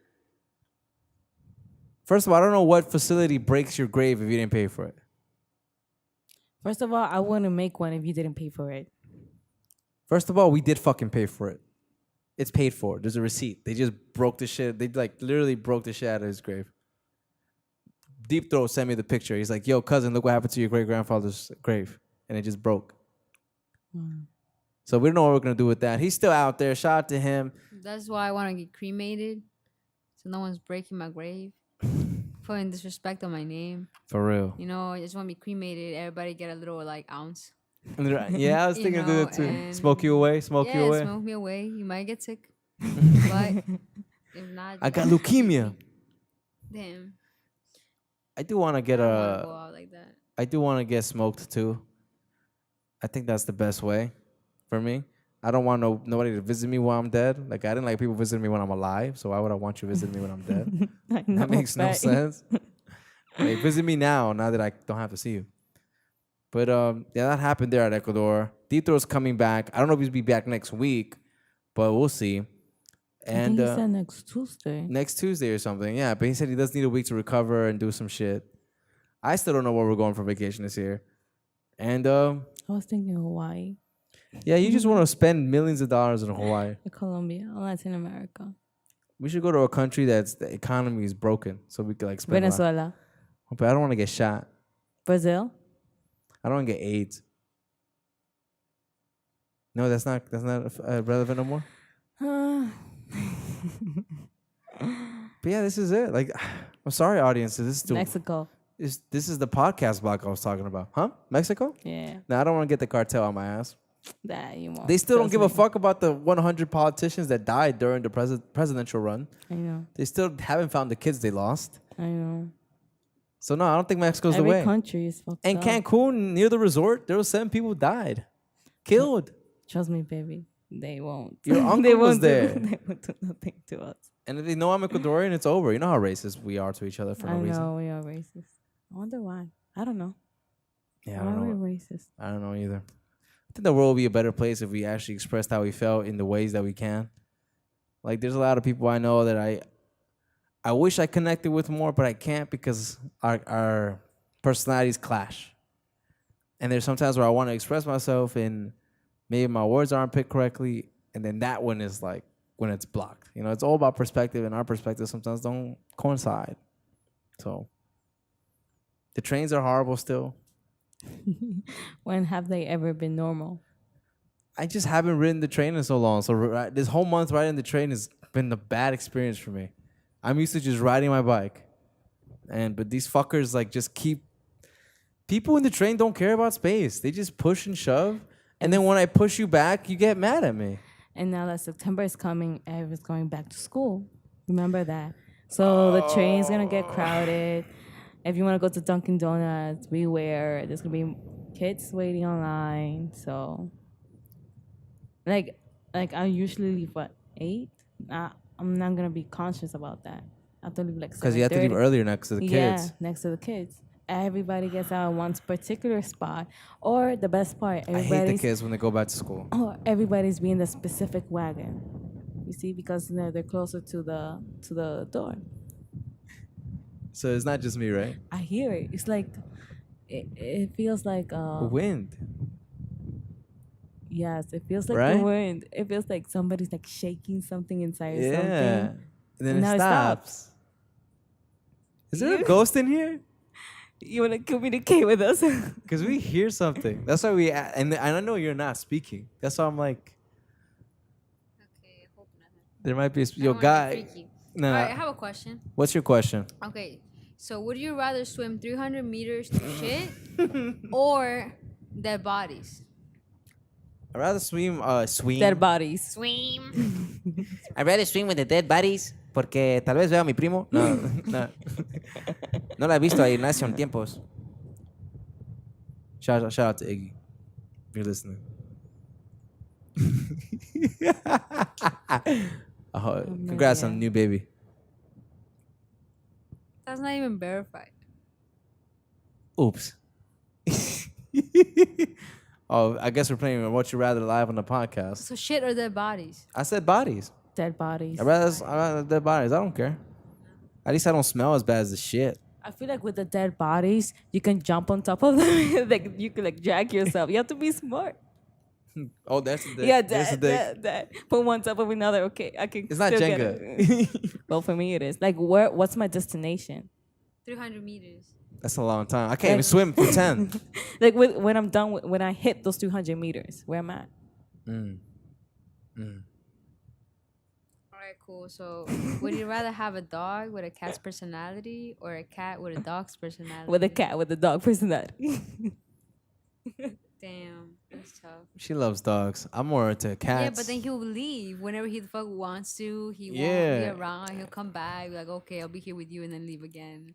First of all, I don't know what facility breaks your grave if you didn't pay for it. First of all, I wouldn't make one if you didn't pay for it. First of all, we did fucking pay for it. It's paid for. There's a receipt. They just broke the shit. They like literally broke the shit out of his grave. Deep Throat sent me the picture. He's like, yo, cousin, look what happened to your great grandfather's grave. And it just broke. So we don't know what we're going to do with that. He's still out there. Shout out to him. That's why I want to get cremated, so no one's breaking my grave, putting disrespect on my name. For real. You know, I just want to be cremated. Everybody get a little like ounce. Yeah, I was You thinking of doing know, that too. and- Smoke you away. Smoke you away. Smoke me away. You might get sick, but if not, I got leukemia. Damn. I do want to get I don't wanna go out like that. I do want to get smoked too. I think that's the best way for me. I don't want nobody to visit me while I'm dead. Like I didn't like people visiting me when I'm alive. So why would I want you visiting me when I'm dead? I know, That makes no right? sense. Hey, visit me now that I don't have to see you. But yeah, that happened there at Ecuador. Deep Throat's coming back. I don't know if he'll be back next week, but we'll see. I And think he said next Tuesday. next Tuesday or something. Yeah, but he said he does need a week to recover and do some shit. I still don't know where we're going for vacation this year. And I was thinking Hawaii, yeah, you just want to spend millions of dollars in Hawaii. Colombia, Latin America, We should go to a country that's the economy is broken, so we could like spend. Venezuela, But I don't want to get shot. Brazil. I don't want to get AIDS. No, that's not relevant no more. But yeah, this is it. Like, I'm sorry, audiences. Mexico. This is the podcast block I was talking about, huh? Mexico? Yeah, No, I don't want to get the cartel on my ass. that you won't. They still don't Trust give a me. fuck about the 100 politicians that died during the presidential run. I know. They still haven't found the kids they lost. I know. So no, I don't think Mexico's the Every way. country is fucked And up. Cancun, near the resort, there were 7 people who died. killed. Trust me, baby. They won't. Your uncle they was won't there. They won't do nothing to us. And if they know I'm Ecuadorian, it's over. You know how racist we are to each other for no I reason. know we are racist. I wonder why. I don't know. Yeah, I Why don't are know. we racist? I don't know either. I think the world would be a better place if we actually expressed how we felt in the ways that we can. Like, there's a lot of people I know that I wish I connected with more, but I can't because our personalities clash. And there's sometimes where I want to express myself and maybe my words aren't picked correctly, and then that one is like when it's blocked. You know, it's all about perspective, and our perspectives sometimes don't coincide. So the trains are horrible still. When have they ever been normal? I just haven't ridden the train in so long. So this whole month riding the train has been a bad experience for me. I'm used to just riding my bike, but these fuckers like just keep. People in the train don't care about space. They just push and shove, and then when I push you back, you get mad at me. And now that September is coming, everyone's going back to school. Remember that. So the train's gonna get crowded. If you want to go to Dunkin' Donuts, beware. There's gonna be kids waiting online. So, like I usually leave at 8. I'm not gonna be conscious about that. I have to leave like 7:30. Because you have to leave earlier next to the kids. Yeah, next to the kids. Everybody gets out in one particular spot, or the best part, I hate the kids when they go back to school. or everybody's being the specific wagon. You see, because they're closer to the door. So it's not just me, right? I hear it. It's like it feels like Wind. yes, it feels like Right? the wind. It feels like somebody's like shaking something inside or Yeah. something. And then And now it it stops. stops. Is there a ghost in here? You wanna communicate with us? Because we hear something. That's why and I know you're not speaking. That's why I'm like, Okay, I hope not. there might be I yo don't wanna get guy. freaky. No, All right, I have a question. what's your question? Okay, so would you rather swim 300 meters to shit or dead bodies? I'd rather swim. Dead bodies. Swim. I'd rather swim with the dead bodies porque tal vez veo a mi primo. No, no. No la he visto a Ignacio en tiempos. Shout out to Iggy. If you're listening. Congrats on the new baby. That's not even verified. Oops. Oh, I guess we're playing What You Rather live on the podcast. So shit or dead bodies? I said bodies. Dead bodies. I'd rather dead bodies. I don't care. At least I don't smell as bad as the shit. I feel like with the dead bodies, you can jump on top of them. Like you can like drag yourself. You have to be smart. Oh, that's the dick. Yeah, There's the dick. that. Put one top of another. Okay, I can. It's not still get Jenga. it. Well, for me it is. Like what's my destination? 300 meters. That's a long time. I can't even swim for 10. Like when I'm done when I hit those 200 meters, where am I? All right, cool. So would you rather have a dog with a cat's personality or a cat with a dog's personality? With a cat with a dog personality. Damn, that's tough. She loves dogs. I'm more into cats. Yeah, but then he'll leave whenever he the fuck wants to. He won't Yeah. be around. He'll come back, be like, okay, I'll be here with you, and then leave again.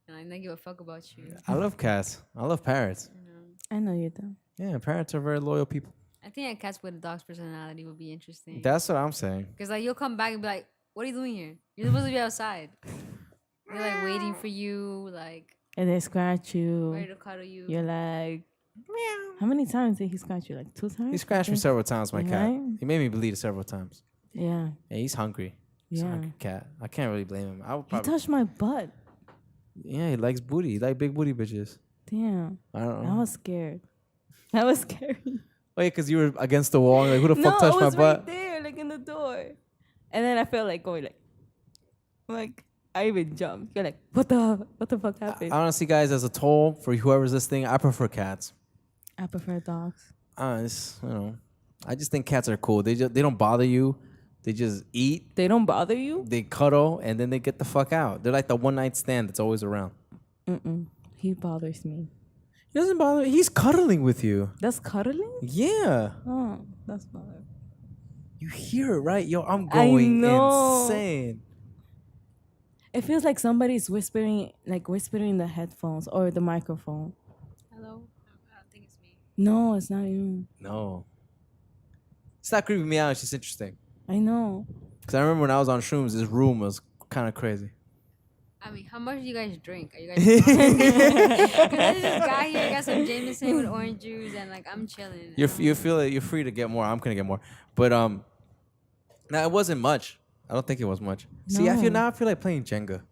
And I don't give a fuck about you. I love cats. I love parrots. I know you do. Yeah, parrots are very loyal people. I think a cat with a dog's personality would be interesting. That's what I'm saying. Because like you'll come back and be like, what are you doing here? You're supposed to be outside. They're like waiting for you, like And they scratch you. ready to cuddle you. You're like, meow. How many times did he scratch you? Like 2 times? He scratched me several times, my cat. Right? He made me bleed several times. Yeah. Yeah, he's hungry. He's a Yeah. hungry cat. I can't really blame him. I would He probably. touched my butt. Yeah, he likes booty. He like big booty bitches. Damn. I don't I know. was scared. That was scary. Oh, yeah, because you were against the wall. Like, who the No, fuck touched it my was butt? right there, like in the door. And then I felt like going like I even jumped. You're like, what the fuck happened? Honestly, guys, as a toll for whoever's listening, I prefer cats. I prefer dogs. I just think cats are cool. They don't bother you. They just eat, They don't bother you? they cuddle, and then they get the fuck out. They're like the one night stand that's always around. He bothers me. He doesn't bother me. He's cuddling with you. That's cuddling? Yeah. Oh, that's bothering. You hear it, right? Yo, I'm I going know. insane. It feels like somebody's whispering in the headphones or the microphone. Hello? I don't think it's me. No, it's not you. No. It's not creeping me out. It's just interesting. I know. Because I remember when I was on shrooms, this room was kind of crazy. I mean, how much do you guys drink? Are you guys drunk? 'Cause I just got here, got some Jameson with orange juice, and like I'm chilling. You feel it. You're free to get more. I'm gonna get more. But no, it wasn't much. I don't think it was much. See, I feel like playing Jenga.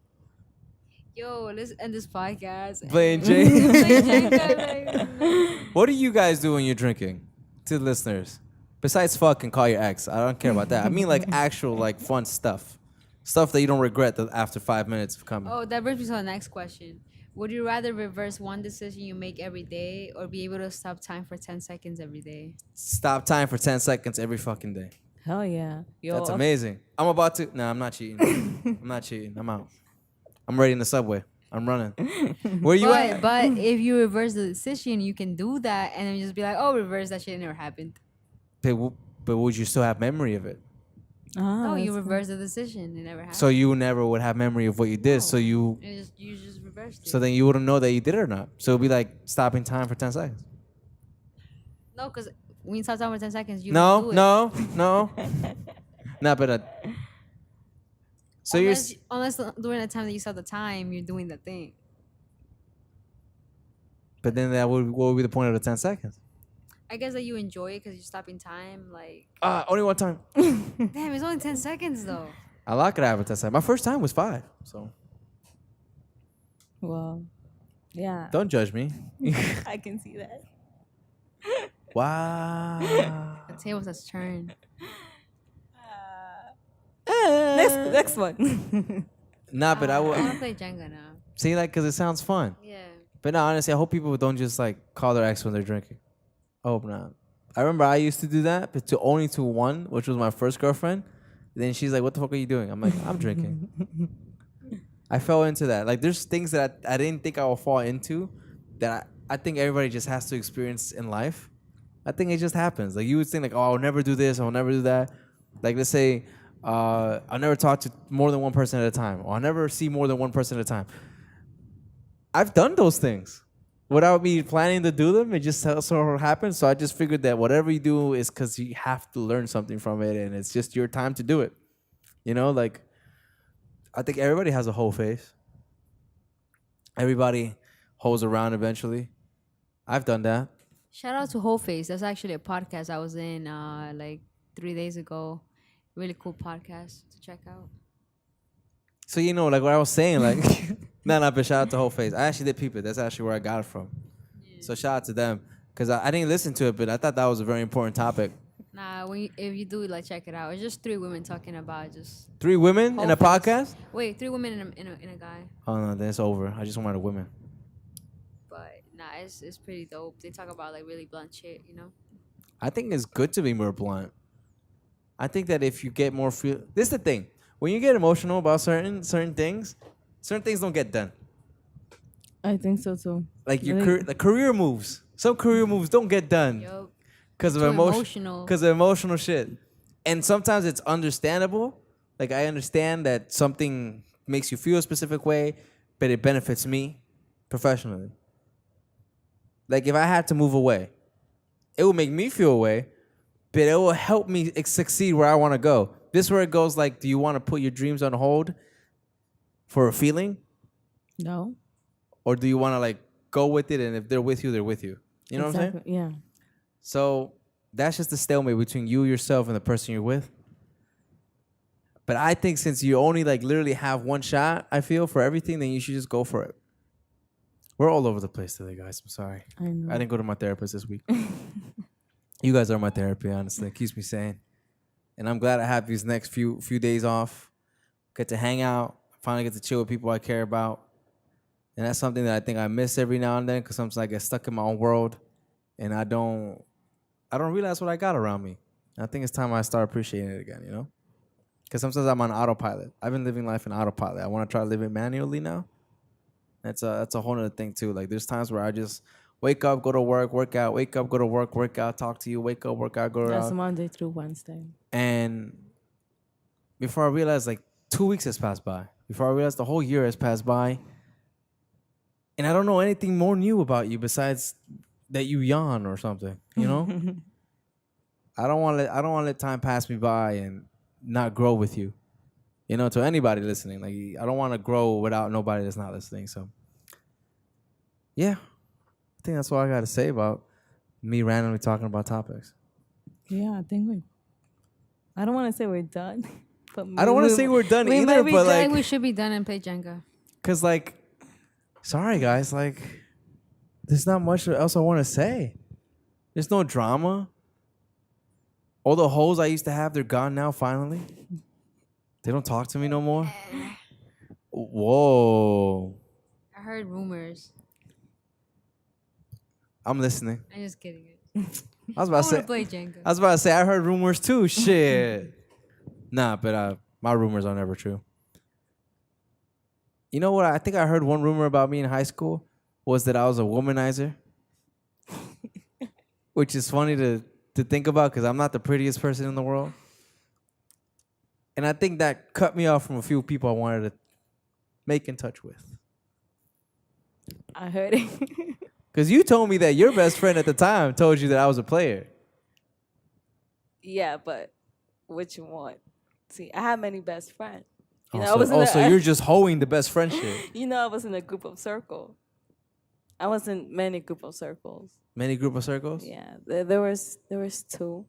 Yo, let's end this podcast. Playing Play Jenga. Jenga, like, What do you guys do when you're drinking? To the listeners, besides fucking call your ex, I don't care about that. I mean like actual like fun stuff, stuff that you don't regret after 5 minutes of coming. Oh, that brings me to the next question. Would you rather reverse one decision you make every day or be able to stop time for 10 seconds every day? Stop time for 10 seconds every fucking day. Hell yeah. Yo, That's amazing. I'm about to. No, I'm not cheating. I'm not cheating. I'm out. I'm ready in the subway. I'm running. Where you at? But if you reverse the decision, you can do that and then just be like, oh, reverse that shit, it never happened. But would you still have memory of it? No, you that's reverse the decision, it never happened. So you never would have memory of what you did. So you just reversed it. so then you wouldn't know that you did it or not. So it'd be like stopping time for 10 seconds. No, because when you stop time for 10 seconds, you don't do it. No. Nah, but so Unless during the time that you stop the time, you're doing the thing. but then what would be the point of the 10 seconds? I guess that you enjoy it because you're stopping time. Like, Only one time. damn, it's only 10 seconds though. I like it having 10 seconds. My first time was 5. So Well, yeah. don't judge me. I can see that. Wow. The tables has turned. Next one. Nah, but I I want would to play Jenga now. see like because it sounds fun. Yeah. But no, honestly, I hope people don't just like call their ex when they're drinking. I hope not. I remember I used to do that, but only to one, which was my first girlfriend. Then she's like, "What the fuck are you doing?" I'm like, "I'm drinking." I fell into that. Like, there's things that I didn't think I would fall into that I think everybody just has to experience in life. I think it just happens. Like, you would think like, "Oh, I'll never do this. I'll never do that." Like, let's say I'll never talk to more than one person at a time, or I'll never see more than one person at a time. I've done those things without me planning to do them. It just sort of happens. So I just figured that whatever you do is because you have to learn something from it, and it's just your time to do it. You know, like I think everybody has a whole face. Everybody holds around eventually. I've done that. Shout out to Whole Face. That's actually a podcast I was in like 3 days ago. Really cool podcast to check out. So you know, like what I was saying, like but shout out to Whole Face. I actually did peep it. That's actually where I got it from. Yeah. So shout out to them because I didn't listen to it, but I thought that was a very important topic. Nah, if you do, like, check it out. It's just 3 women talking about just 3 women in a Face. podcast. Wait, 3 women in a guy. Oh no, then it's over. I just wanted women. But nah, it's pretty dope. They talk about like really blunt shit, you know. I think it's good to be more blunt. I think that if you get more this is the thing. When you get emotional about certain things don't get done. I think so too. Like the career moves. Some career moves don't get done Yup. because of Emotional. Because of emotional shit. And sometimes it's understandable. Like I understand that something makes you feel a specific way, but it benefits me professionally. Like if I had to move away, it would make me feel away, but it will help me succeed where I want to go. This is where it goes like, do you want to put your dreams on hold for a feeling? No. Or do you want to like go with it, and if they're with you, they're with you? You know what I'm saying? Yeah. So that's just the stalemate between you, yourself, and the person you're with. But I think since you only like literally have one shot, I feel, for everything, then you should just go for it. We're all over the place today, guys. I'm sorry. I know. I didn't go to my therapist this week. You guys are my therapy, honestly. It keeps me sane. And I'm glad I have these next few days off. Get to hang out. Finally get to chill with people I care about. And that's something that I think I miss every now and then because sometimes I get stuck in my own world and I don't realize what I got around me. And I think it's time I start appreciating it again, you know? Because sometimes I'm on autopilot. I've been living life in autopilot. I want to try to live it manually now. That's a whole other thing too. Like there's times where I just wake up, go to work, work out, wake up, go to work out, talk to you, wake up, work out, go That's out. Monday through Wednesday. And before I realized, like 2 weeks has passed by. Before I realized the whole year has passed by. And I don't know anything more new about you besides that you yawn or something. You know. I don't want to let time pass me by and not grow with you. You know, to anybody listening, like I don't want to grow without nobody that's not listening. So, yeah, I think that's all I got to say about me randomly talking about topics. Yeah, I think I don't want to say we're done. But I don't want to say we're done either, but I like, think we should be done and play Jenga. cause like, sorry guys, like, there's not much else I want to say. There's no drama. All the hoes I used to have, they're gone now. Finally, they don't talk to me no more. Whoa, I heard rumors. I'm listening. I'm just kidding. I was about to say. Play Jenga. I was about to say I heard rumors too. Shit. Nah, but my rumors are never true. You know what? I think I heard one rumor about me in high school was that I was a womanizer, which is funny to think about because I'm not the prettiest person in the world. And I think that cut me off from a few people I wanted to make in touch with. I heard it. Because you told me that your best friend at the time told you that I was a player. Yeah, but which one? See, I had many best friends. You know, So, I was in a, so you're just hoeing the best friendship. You know, I was in a group of circles. I was in many group of circles. Many group of circles? Yeah, there was two.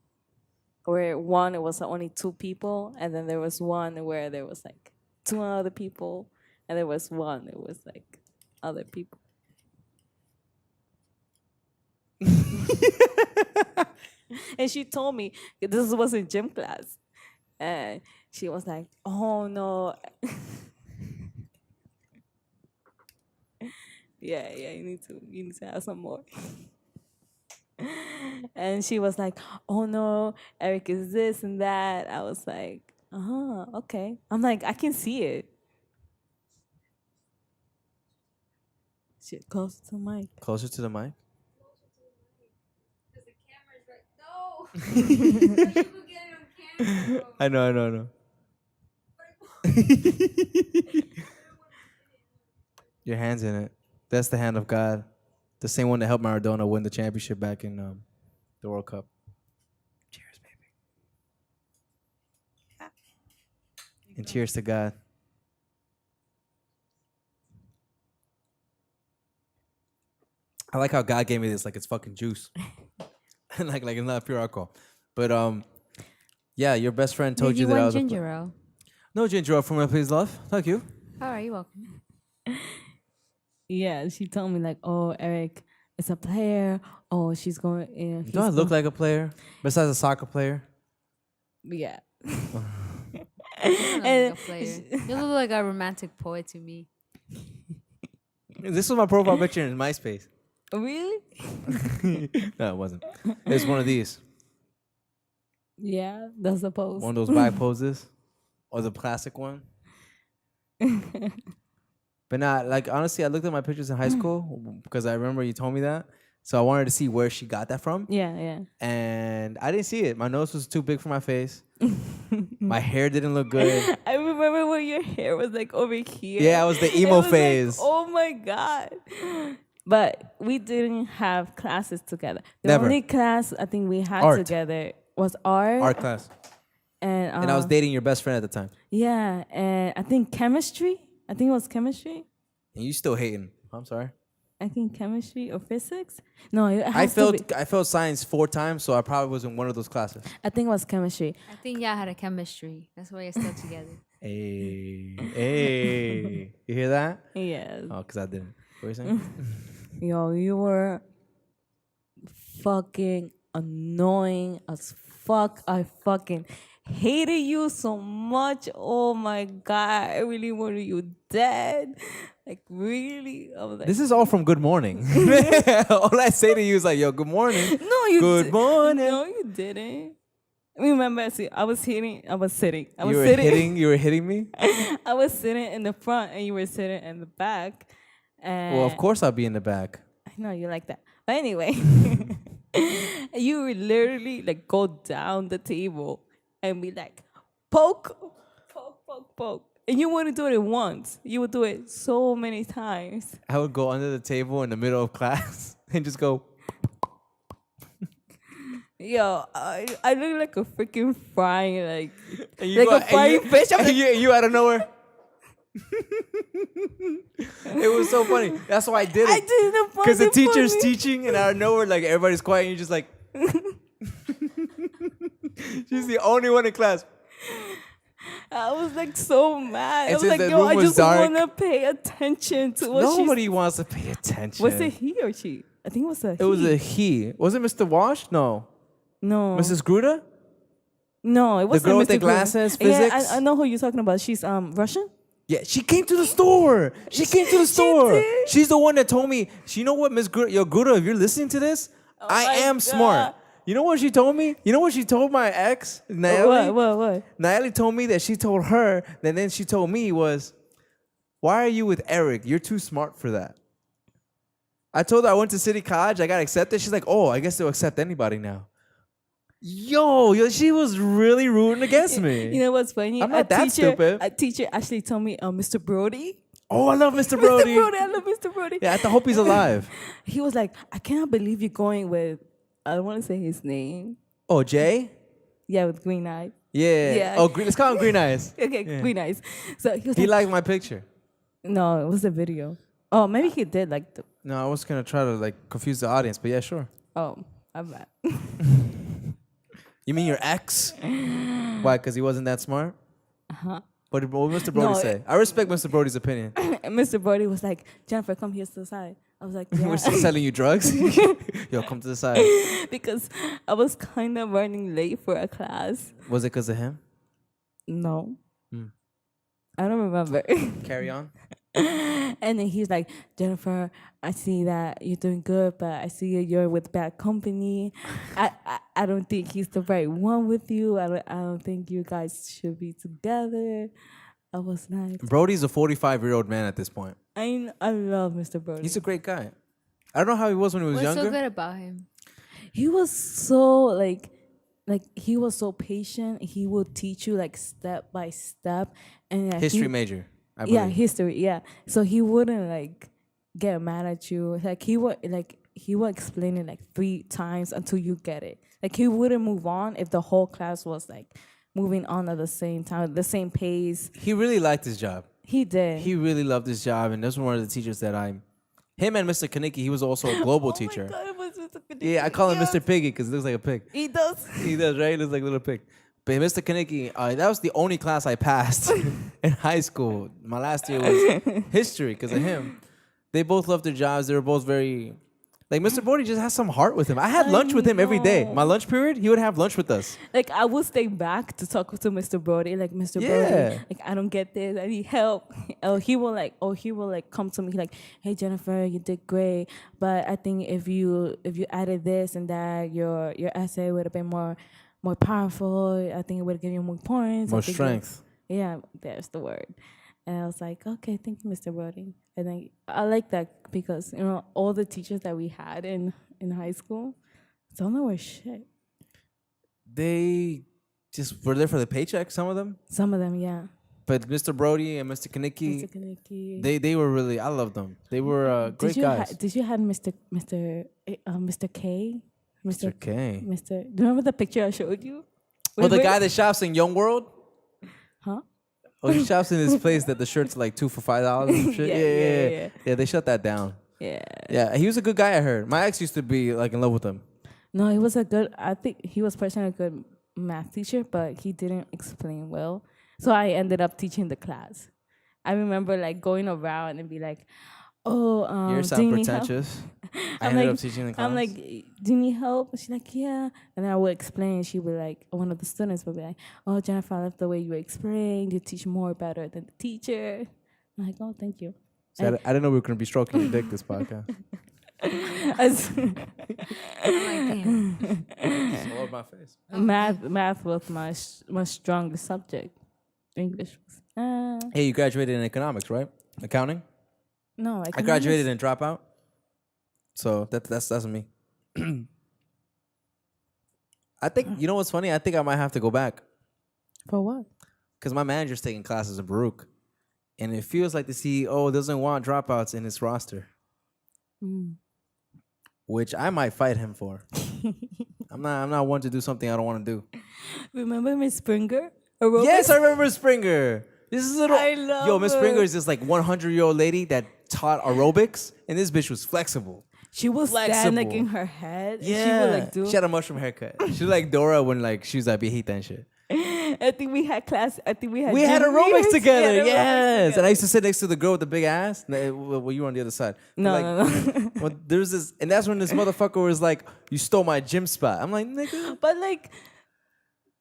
Where one it was only two people, and then there was one where there was like two other people, and there was one that was like other people. And she told me this was in gym class, and she was like, "Oh no." Yeah, you need to have some more. And she was like, "Oh no, Erik is this and that." I was like, okay. I'm like, I can see it. Shit, closer to the mic. Closer to the mic? Because the camera's right. No. You could get it on camera. I know. Your hand's in it. That's the hand of God. The same one that helped Maradona win the championship back in the World Cup. Cheers, baby. And cheers to God. I like how God gave me this like it's fucking juice. And like it's not pure alcohol. But yeah, your best friend told you that I was ginger ale. No ginger ale for my please love. Thank you. All right, you're welcome. Yeah, she told me like, "Oh, Erik is a player. Oh, she's going." Do I look like a player besides a soccer player? Yeah. You don't look like a player. You look like a romantic poet to me. This was my profile picture in MySpace. Really? No, it wasn't. It's one of these. Yeah, that's a pose. One of those back poses. Or the classic one. But not like honestly, I looked at my pictures in high school because I remember you told me that. So I wanted to see where she got that from. Yeah. And I didn't see it. My nose was too big for my face. My hair didn't look good. I remember when your hair was like over here. Yeah, it was the emo It was phase. Like, oh my God. But we didn't have classes together. The Never. only class I think we had Art. together was art. Art class. And I was dating your best friend at the time. Yeah, and I think chemistry. I think it was chemistry. And you still hating. I'm sorry. I think chemistry or physics. No, it I has to be. failed science 4 times, so I probably was in one of those classes. I think it was chemistry. I think y'all had a chemistry. That's why you're still together. Hey. You hear that? Yes. Oh, because I didn't. What were you saying? Yo, you were fucking annoying as fuck. I fucking hated you so much. Oh my God. I really wanted you dead. Like, really? I was like, This is all from Good Morning. All I say to you is like, yo, good morning. no, you Good morning. No, you didn't. Remember, see, I was sitting. You were hitting me? I was sitting in the front and you were sitting in the back. And Well, of course I'll be in the back. I know you like that. But anyway, you would literally like go down the table and be like, poke. And you wouldn't do it once. You would do it so many times. I would go under the table in the middle of class and just go. Yo, I look like a freaking frying, like And a frying fish. I'm and like, you out of nowhere. It was so funny. That's why I did I it. didn't find Because the it teacher's funny. teaching, and out of nowhere, like everybody's quiet, and you're just like. She's the only one in class. I was like so mad. I And was since like, the yo, room I was just dark- want to pay attention to what Nobody wants to pay attention. Was it he or she? I think it was a he. It was a he. Was it Mr. Wash? No. No. Mrs. Gruda? No, it wasn't girl with Mr. the Green. glasses, Yeah, physics? I know who you're talking about. She's Russian? Yeah, she came to the store. She came to the store. did? She's the one that told me. You know what, Miss Gruda? Yo, Gruda, if you're listening to this, I my am God. smart. You know what she told me? You know what she told my ex, Nayeli? What? Nayeli told me that she told her, and then she told me was, why are you with Erik? You're too smart for that. I told her I went to City College. I got accepted. She's like, oh, I guess they'll accept anybody now. Yo, she was really rooting against me. You know what's funny? I'm not that stupid. A teacher actually told me, Mr. Brody. Oh, I love Mr. Brody. Mr. Brody, I love Mr. Brody. Yeah, I hope he's alive. He was like, I cannot believe you're going with, I don't want to say his name. Oh, Jay? Yeah, with green eyes. Yeah. Yeah. Oh, let's call him Green Eyes. Okay, Yeah. green eyes. So he was He like, liked my picture. no, it was a video. Oh, maybe he did like the, No, I was gonna try to like confuse the audience, but yeah, sure. oh, I'm bad. You mean your ex? Why? Because he wasn't that smart? Uh-huh. What did Mr. Brody No, say? I respect Mr. Brody's opinion. And Mr. Brody was like, Jennifer, come here to the side. I was like, yeah. We're still selling you drugs? Yo, come to the side. Because I was kind of running late for a class. Was it because of him? No. Hmm. I don't remember. Carry on. And then he's like, Jennifer, I see that you're doing good, but I see you're with bad company. I don't think he's the right one with you. I don't think you guys should be together. I was like, Brody's a 45-year-old man at this point. I love Mr. Brody. He's a great guy. I don't know how he was when he was What's younger. so good about him? He was so like he was so patient. He would teach you like step by step, and History major, I believe. Yeah, history. Yeah, so he wouldn't like get mad at you. Like he would explain it like 3 times until you get it. Like he wouldn't move on if the whole class was like moving on at the same time, the same pace. He really liked his job. He did. He really loved his job, and that's one of the teachers that him and Mr. Kaniki, he was also a global teacher. Oh my God, it was Mr. Kaniki. Yeah, I call him Yes. Mr. Piggy because he looks like a pig. He does. He does, right? He looks like a little pig. But Mr. Kaniki, that was the only class I passed in high school. My last year was history because of him. They both loved their jobs. They were both very... Like, Mr. Brody just has some heart with him. I had lunch with him every day. know. My lunch period, he would have lunch with us. Like I would stay back to talk to Mr. Brody. Like Mr. Yeah. Brody, like I don't get this. I need help. He will come to me like, hey Jennifer, you did great, but I think if you added this and that, your essay would have been more powerful. I think it would give you more points. More I think strength. Yeah, there's the word. And I was like, okay, thank you, Mr. Brody. And then I like that because all the teachers that we had in high school, some of them were shit. They just were there for the paycheck, some of them. Some of them, yeah. But Mr. Brody and Mr. Kaniki, Mr. Kaneki. they were really, I loved them. They were great guys. Did you have Mr. K? Mr. K. Do you remember the picture I showed you? Oh, the guy that shops in Young World? Huh? Oh, he shops in this place that the shirt's like 2 for $5 and shit. Yeah. Yeah, they shut that down. Yeah. Yeah, he was a good guy, I heard. My ex used to be like in love with him. No, I think he was personally a good math teacher, but he didn't explain well. So I ended up teaching the class. I remember like going around and be like, oh, You do sound you need help? pretentious. I I'm ended like- up teaching the class. I'm like, do you need help? She's like, yeah. And then I would explain. She would like, one of the students would be like, oh, Jennifer, I love the way you explain. You teach more better than the teacher. I'm like, oh, thank you. So I didn't know we were going to be stroking your dick this podcast. As I'm like, damn. It's all over my face. math was my strongest subject. English was, Hey, you graduated in economics, right? Accounting? no. I graduated in dropout. So that's me. I think, you know what's funny? I think I might have to go back. For what? Because my manager's taking classes in Baruch. And it feels like the CEO doesn't want dropouts in his roster. Mm. Which I might fight him for. I I'm not one to do something I don't want to do. Remember Miss Springer? Aerobics? Yes, I remember Springer. This is little. I love Yo, Miss her. Springer is this like 100-year-old lady that taught aerobics, and this bitch was flexible. She was standing like Flexible. in her head. Yeah, She would like do. she had a mushroom haircut. She was like Dora when like she was at viejita and shit. I think we had class. I think we had. We had gym aerobics leaders. together, We had aerobics yes. together. And I used to sit next to the girl with the big ass. Well, you were on the other side. No, Like, no. well, there's this, and that's when this motherfucker was like, "You stole my gym spot." I'm like, nigga, But like,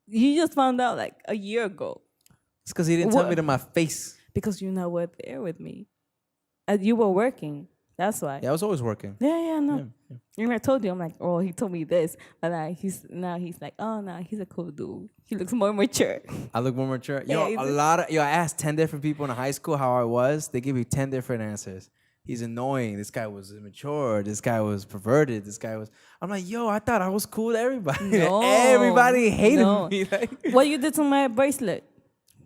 you just found out like a year ago it's because he didn't tell What? me to my face. because you not were there with me. You were working. That's why. Yeah, I was always working. Yeah, no. And I told you, I'm like, oh, he told me this, but he's like, oh no, he's a cool dude. He looks more mature. I look more mature. Yeah, I asked 10 different people in high school how I was. They give you 10 different answers. He's annoying. This guy was immature. This guy was perverted. This guy was. I'm like, yo, I thought I was cool to everybody. No, Everybody hated no. me. Like, What you did to my bracelet?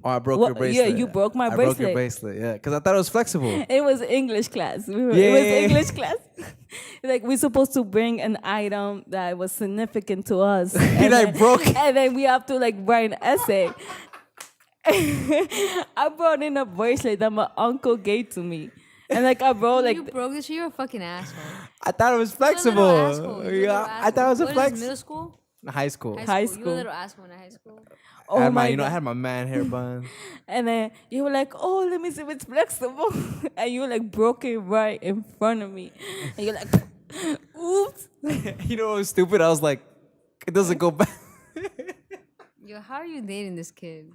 oh, I broke What- your bracelet. yeah, you broke my I broke your bracelet. bracelet. Yeah, because I thought it was flexible. It was English class. It was Yeah. English class. Like we're supposed to bring an item that was significant to us. And I broke it. And then we have to like write an essay. I brought in a bracelet that my uncle gave to me. And like I wrote like You broke this shit. You're a fucking asshole. I thought it was You're a little flexible. asshole. You're a little Yeah, I thought it was a What is flex. this, middle school? High school. High You're a school. little asshole in high school. oh I had my my, God. I had my man hair bun. And then you were like, oh, let me see if it's flexible. And you like broke it right in front of me. And you're like, oops. You know what was stupid? I was like, it doesn't go back. Yo, how are you dating this kid?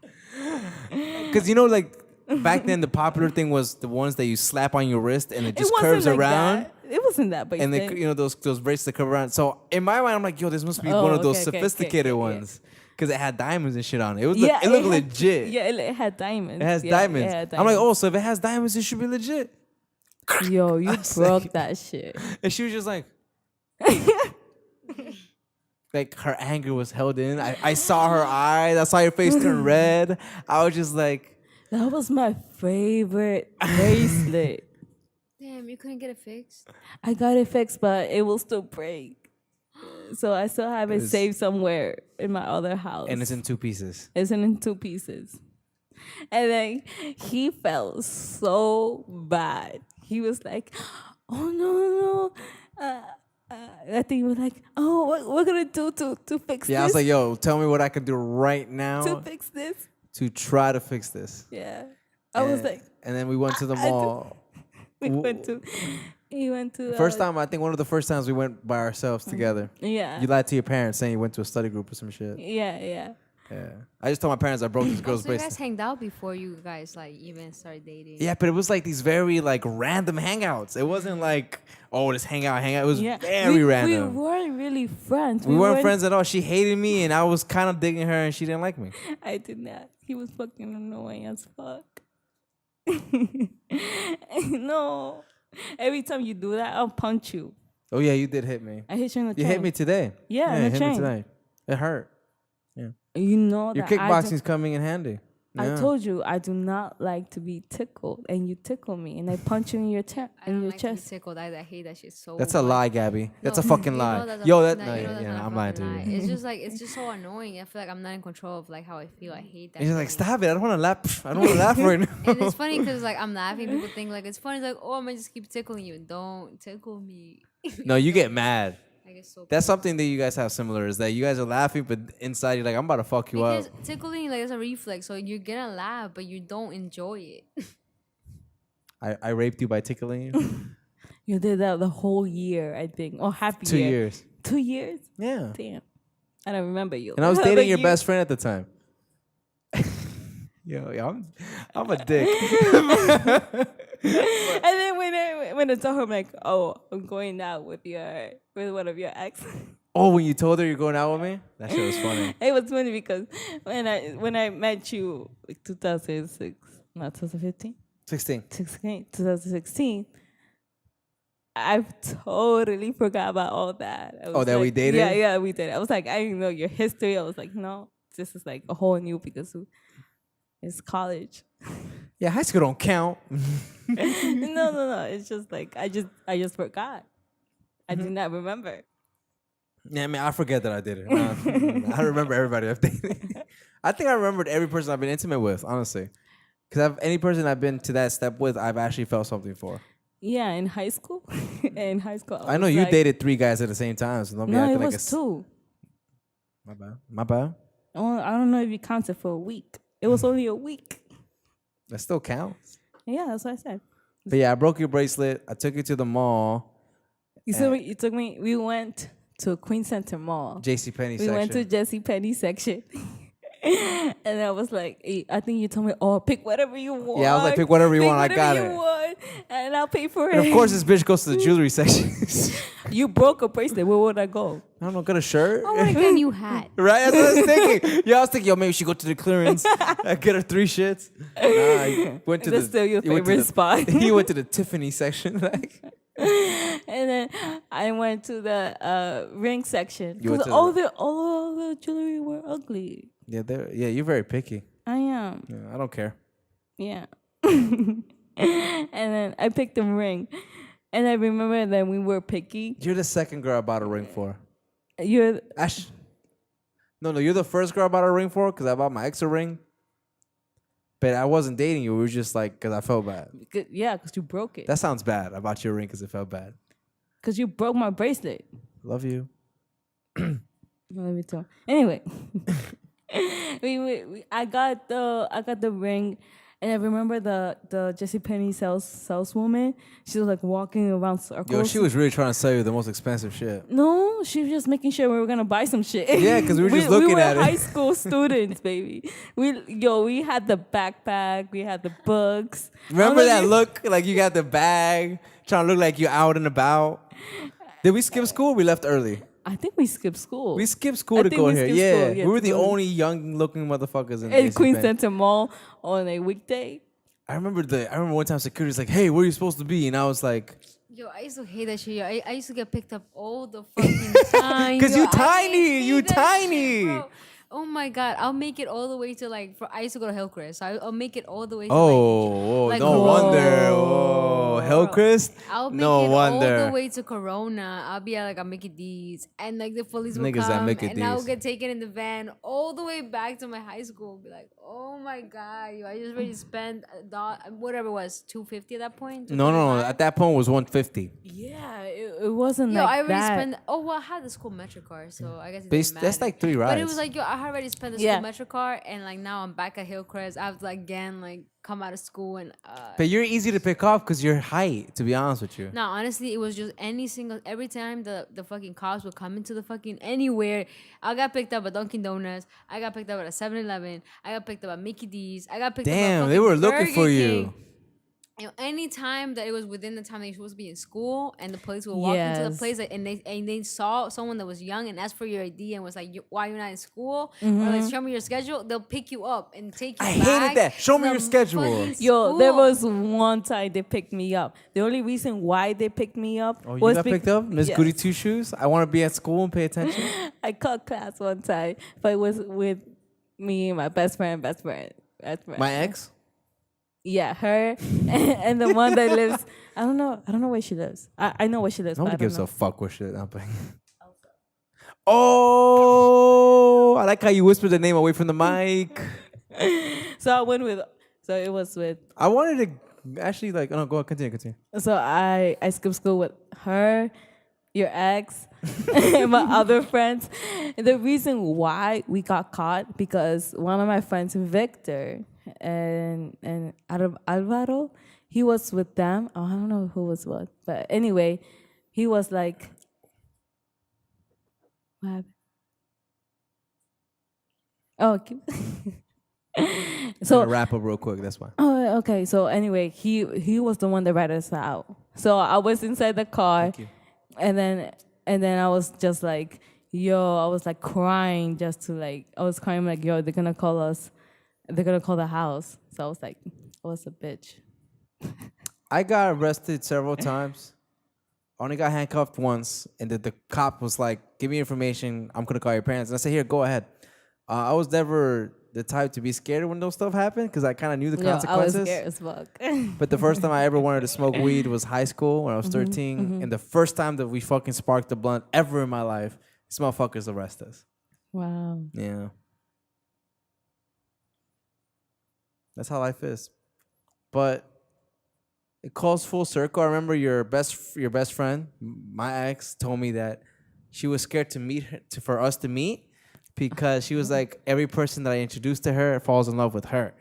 Because, you know, like, back then the popular thing was the ones that you slap on your wrist and it just wasn't curves like around. that. It wasn't that, but And they, you know, those bracelets that curve around. So in my mind, I'm like, yo, this must be one of those sophisticated ones. Because it had diamonds and shit on it. It was it looked had- legit. Yeah, it had diamonds. It has Yeah, diamonds. it had I'm like, diamonds. oh, so if it has diamonds, it should be legit. Yo, you was broke like- that shit. And she was just like, like her anger was held in. I saw her eyes. I saw your face turn red. I was just like, That was my favorite bracelet. Damn, you couldn't get it fixed? I got it fixed, but it will still break. So I still have it It's- saved somewhere in my other house. and it's in 2 pieces. It's in 2 pieces. And then he felt so bad. He was like, oh, no. I think he was like, oh, what we're going to do to fix Yeah, this? I was like, yo, tell me what I can do right now to fix this? to try to fix this. Yeah. I was And- like, and then we went to the I do- mall. he went to First time, I think one of the first times we went by ourselves together. Yeah. You lied to your parents saying you went to a study group or some shit. Yeah. Yeah. I just told my parents I broke this girl's So you guys bracelet. hanged out before you guys like even started dating. Yeah, but it was like these very like random hangouts. It wasn't like, oh, let's hang out. It was Yeah. very random. We weren't really friends. We weren't friends at all. She hated me and I was kind of digging her and she didn't like me. I did not. He was fucking annoying as fuck. No. Every time you do that, I'll punch you. Oh yeah, you did hit me. I hit you in the You train. hit me today. Yeah, in you the hit me train. today. It hurt. You know Your that kickboxing's coming in handy. I Yeah. told you I do not like to be tickled, and you tickle me, and I punch you in your I in don't your like to be chest. tickled. I hate that shit so That's a much. lie, Gabby. That's a No, fucking you know lie. that's a- Yo, that no, no, you know that's not a I'm lying to fucking lie. you. It's just like it's just so annoying. I feel like I'm not in control of like how I feel. I hate that. And you're like, feeling. stop it. I don't want to laugh. I don't want to laugh right now. And it's funny because like I'm laughing. People think like it's funny. It's like, oh, I'm gonna just keep tickling you. Don't tickle me. No, you get mad. I get so. That's something that you guys have similar is that you guys are laughing, but inside you're like, I'm about to fuck you up. Because tickling like is a reflex, so you're gonna laugh, but you don't enjoy it. I raped you by tickling you. You did that the whole year, I think, or half a 2 year. years. 2 years? Yeah. Damn. I don't remember you. And I was But dating your you- best friend at the time. yo, I'm a dick. And then when I told her, I'm like, oh, I'm going out with one of your ex. Oh, when you told her you're going out with me? That shit was funny. It was funny because when I met you, like 2006, not 2015, 16. 2016, I totally forgot about all that. I was Oh, that we like- dated? Yeah, we did. I was like, I didn't know your history. I was like, no, this is like a whole new because it's college. Yeah, high school don't count. No. It's just like I just forgot. I Mm-hmm. did not remember. Yeah, I mean, I forget that I did it. I remember everybody I've dated. I think I remembered every person I've been intimate with, honestly. Because any person I've been to that step with, I've actually felt something for. Yeah, in high school. In high school, I know was you like, dated 3 guys at the same time, so don't be No, acting it like was 2. My bad. My bad. Oh, I don't know if you counted for a week. It was only a week. That still counts. Yeah, that's what I said. But yeah, I broke your bracelet. I took you to the mall. You took me. We went to Queen Center Mall. JCPenney We section. went to JCPenney section. And I was like, hey, I think you told me, oh, pick whatever you want. Yeah, I was like, pick whatever you want. I got whatever it. you want, and I'll pay for it. And of course, this bitch goes to the jewelry section. You broke a bracelet. Where would I go? I don't know, get a shirt. I want to get a new hat. Right? That's what I was thinking. Yeah, I was thinking, yo, maybe she go to the clearance. I get her 3 shits. Nah, I went to That's still your favorite spot. He went to the Tiffany section. Like, And then I went to the ring section. You went Because to all the jewelry were ugly. yeah, you're very picky. I am. Yeah, I don't care. Yeah. And then I picked a ring. And I remember that we were picky. You're the second girl I bought a ring for. You're No, you're the first girl I bought a ring for because I bought my ex a ring. But I wasn't dating you. We were just like, because I felt bad. yeah, because you broke it. That sounds bad. I bought you a ring because it felt bad. Because you broke my bracelet. Love you. Let me tell. Anyway, I got the ring, and I remember the JCPenney saleswoman. She was like walking around circles. Yo, she was really trying to sell you the most expensive shit. No, she was just making sure we were gonna buy some shit. Yeah, because we were just looking at We it. were high school students, baby. We had the backpack, we had the books. Remember that look? Like you got the bag, trying to look like you're out and about. Did we skip school? We left early. I think we skipped school. We skipped school I to think go we here. skipped Yeah. school, yeah, We were to the go. only young-looking motherfuckers in in Queen JCPenney. Center Mall on a weekday. I remember one time security's like, "Hey, where are you supposed to be?" And I was like, Yo, I used to hate that shit. Yo, I used to get picked up all the fucking time. "Cause Yo, you I tiny, hate you that shit, tiny." bro. Oh my god, I'll make it all the way to like. I used to go to Hillcrest. So I'll make it all the way. To like, no wonder. Oh, Hillcrest. I'll make No it wonder. all the way to Corona. I'll be at like a Mickey D's, and like the police will Niggas at come, Mickey and I'll D's. get taken in the van all the way back to my high school. Be like, oh my god, yo, I just already spent whatever it was, $250 at that point. No. $225? At that point, it was 150. Yeah, it wasn't Yo, like I already that. spent. Oh well, I had the school metro car, so I guess it But didn't that's matter. like 3 rides. But it was like, yo, I had already spent the Yeah. school metro car, and like now I'm back at Hillcrest. I have to like again like come out of school and. But you're easy to pick off because you're height. To be honest with you. No, honestly, it was just every time the fucking cops would come into the fucking anywhere, I got picked up at Dunkin' Donuts. I got picked up at a 7-Eleven. I got picked up at Mickey D's. I got picked up at Damn, fucking they were looking Burger for you. King. You know, any time that it was within the time that you're supposed to be in school, and the police would walk into the Yes. place, like, and they saw someone that was young and asked for your ID and was like, "Why you're not in school?" Or like, "Show me your schedule." They'll pick you up and take you. I back hated that. Show to me the your schedule. fucking Yo, there school. was one time they picked me up. The only reason why they picked me up Oh, you was got picked up, Miss Yes. Goody Two Shoes. I want to be at school and pay attention. I cut class one time, but it was with me and my best friend. My ex. Yeah, her and the one that lives. I don't know where she lives. I know where she lives. But I Nobody don't gives know. a fuck with shit. I'm playing. Oh, I like how you whispered the name away from the mic. So I went with. So it was with. I wanted to actually like. Oh no, go on, continue. So I skipped school with her, your ex, and my other friends. And the reason why we got caught because one of my friends, Victor, and Alvaro, he was with them. Oh, I don't know who was what, but anyway, he was like, what happened? Oh, So so wrap up real quick. That's why. oh, okay. So anyway, he was the one that ratted us out. So I was inside the car, Thank you. and then I was just like, yo, I was like crying just to like, I was crying like, yo, they're gonna call us, they're gonna call the house. So I was like, I was a bitch. I got arrested several times. Only got handcuffed once, and the cop was like, "Give me information. I'm gonna call your parents." And I said, "Here, go ahead." I was never the type to be scared when those stuff happened because I kind of knew the Yo, I was consequences. scared as fuck. But the first time I ever wanted to smoke weed was high school when I was 13, and the first time that we fucking sparked a blunt ever in my life, These motherfuckers arrest us. Wow. Yeah. That's how life is. But it calls full circle. I remember your best friend, my ex, told me that she was scared to meet her, for us to meet, because she was like, every person that I introduced to her falls in love with her.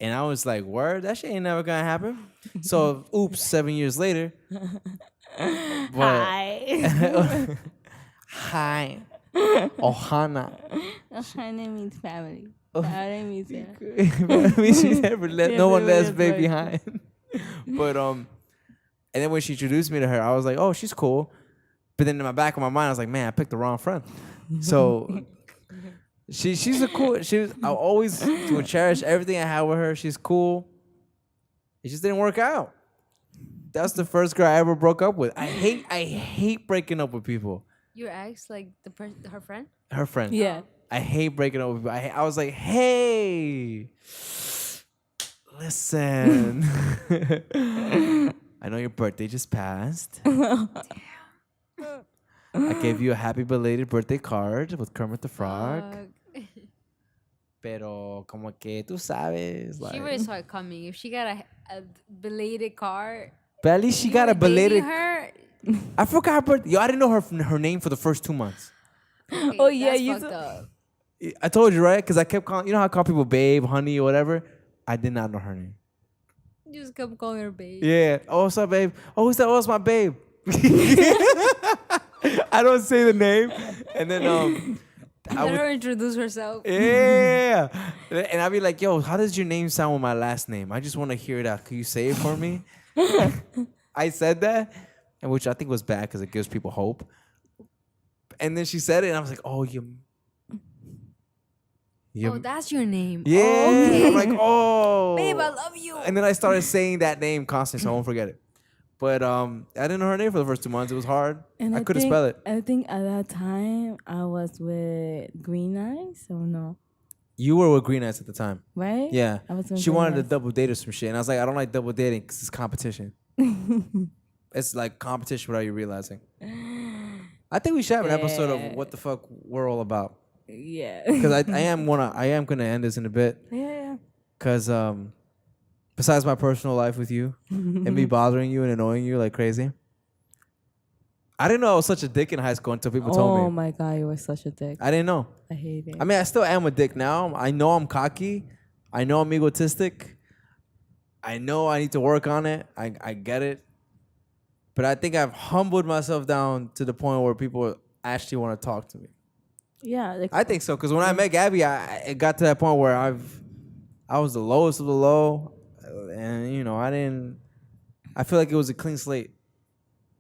And I was like, word, that shit ain't never gonna happen. So, oops, 7 years later. But, Hi. hi. Ohana. Ohana means family. Family means She never let no one left baby right. behind. But and then when she introduced me to her, I was like, oh, she's cool. But then in my back of my mind, I was like, man, I picked the wrong friend. So she's a cool. I always would cherish everything I had with her. She's cool. It just didn't work out. That's the first girl I ever broke up with. I hate breaking up with people. Your ex, like her friend? Her friend. Yeah. I hate breaking up with people. I was like, hey, listen. I know your birthday just passed. I gave you a happy belated birthday card with Kermit the Frog. Pero como que tú sabes. Like, She really saw it coming. If she got a belated card, but at least she you got a were dating belated. her. I forgot her birthday. Yo, I didn't know her name for the first 2 months. Okay, Oh, yeah, that's you fucked up. I told you, right? Because I kept calling. You know how I call people babe, honey, or whatever? I did not know her name. You just kept calling her babe. Yeah. Oh, what's up, babe? Oh, who's that? Oh, it's my babe. I don't say the name. And then Let her introduce herself. yeah. And I'd be like, yo, how does your name sound with my last name? I just want to hear it out. Can you say it for me? I said that, and which I think was bad because it gives people hope. And then she said it, and I was like, oh, Oh, that's your name. yeah. Oh, okay. I'm like, oh. Babe, I love you. And then I started saying that name constantly, so I won't forget it. But I didn't know her name for the first 2 months. It was hard. And I couldn't spell it. I think at that time I was with Green Eyes, or no? You were with Green Eyes at the time. Right? Yeah. I was with She Green wanted to Eyes. double date or some shit. And I was like, I don't like double dating because it's competition. It's like competition without you realizing. I think we should have an episode of what the fuck we're all about. Yeah. Because I am gonna end this in a bit. Yeah. Because besides my personal life with you and me bothering you and annoying you like crazy, I didn't know I was such a dick in high school until people told me. Oh my God, you were such a dick. I didn't know. I hate it. I mean, I still am a dick now. I know I'm cocky. I know I'm egotistic. I know I need to work on it. I get it. But I think I've humbled myself down to the point where people actually want to talk to me. Yeah. Like, I think so, because when I met Gabby, it got to that point where I was the lowest of the low, and you know I feel like it was a clean slate.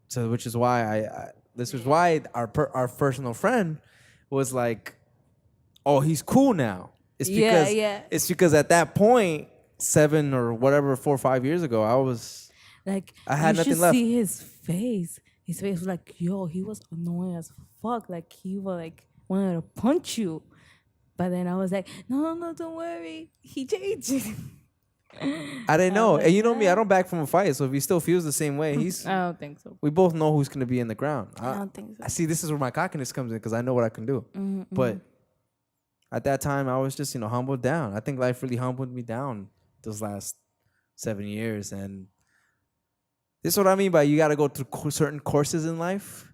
So which is why this was why our personal friend was like, oh, he's cool now. It's because it's because at that point, 7 or whatever 4 or 5 years ago, I had you nothing should left. see his face. His face was like, yo, he was annoying as fuck. Like he was like wanted to punch you. But then I was like, no, don't worry. He changed. I didn't know. And you know me, I don't back from a fight. So if he still feels the same way, I don't think so. we both know who's going to be in the ground. I don't think so. I see this is where my cockiness comes in because I know what I can do. But at that time, I was just, humbled down. I think life really humbled me down those last 7 years. And this is what I mean by you got to go through certain courses in life.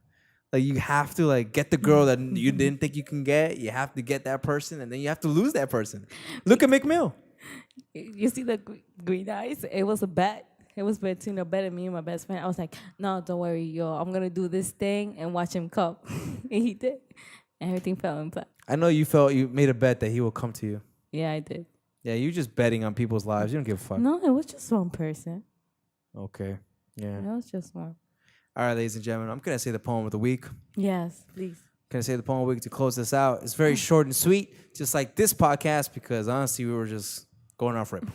Like you have to get the girl that you didn't think you can get. You have to get that person, and then you have to lose that person. Look at McMill. You see the green eyes? It was a bet. It was between a bet and me and my best friend. I was like, no, don't worry, yo. I'm going to do this thing and watch him come. And he did. And everything fell in place. I know you made a bet that he will come to you. Yeah, I did. Yeah, you just betting on people's lives. You don't give a fuck. No, it was just one person. Okay. Yeah. It was just one. All right, ladies and gentlemen, I'm going to say the poem of the week. Yes, please. Going to say the poem of the week to close this out. It's very short and sweet, just like this podcast, because honestly, we were just going off rip.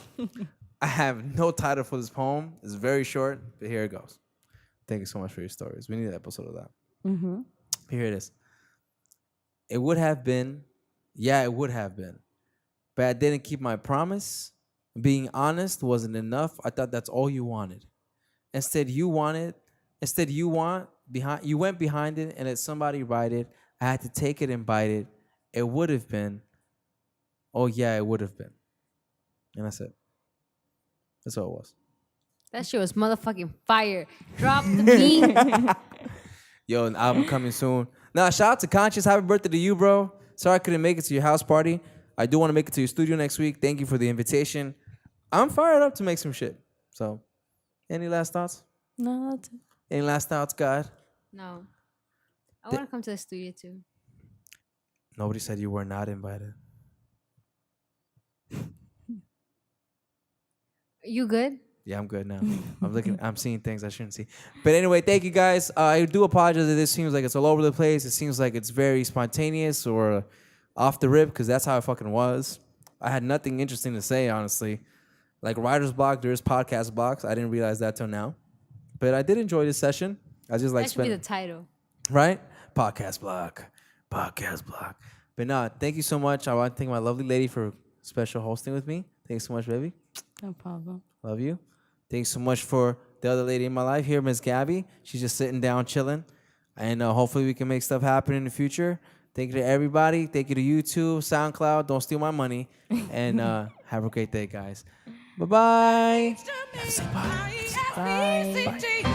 I have no title for this poem. It's very short, but here it goes. Thank you so much for your stories. We need an episode of that. Mm-hmm. Here it is. It would have been, it would have been, but I didn't keep my promise. Being honest wasn't enough. I thought that's all you wanted. Instead, you went behind it and let somebody write it. I I had to take it and bite it. It would have been. Oh yeah, it would have been. And that's it. That's all it was. That shit was motherfucking fire. Drop the beat. Yo, an album coming soon. Now, shout out to Conscious. Happy birthday to you, bro. Sorry I couldn't make it to your house party. I do want to make it to your studio next week. Thank you for the invitation. I'm fired up to make some shit. So, any last thoughts? No, that's it. Any last thoughts, God? No. I want to come to the studio too. Nobody said you were not invited. You good? Yeah, I'm good now. I'm seeing things I shouldn't see. But anyway, thank you guys. I do apologize if this seems like it's all over the place. It seems like it's very spontaneous or off the rip, because that's how it fucking was. I had nothing interesting to say, honestly. Like writer's block, there's podcast blocks. I didn't realize that till now. But I did enjoy this session. I just like That should be the title. right? Podcast block. Podcast block. But no, thank you so much. I want to thank my lovely lady for special hosting with me. Thanks so much, baby. No problem. Love you. Thanks so much for the other lady in my life here, Miss Gabby. She's just sitting down, chilling. And hopefully we can make stuff happen in the future. Thank you to everybody. Thank you to YouTube, SoundCloud. Don't steal my money. And have a great day, guys. Bye-bye. Bye. Bye.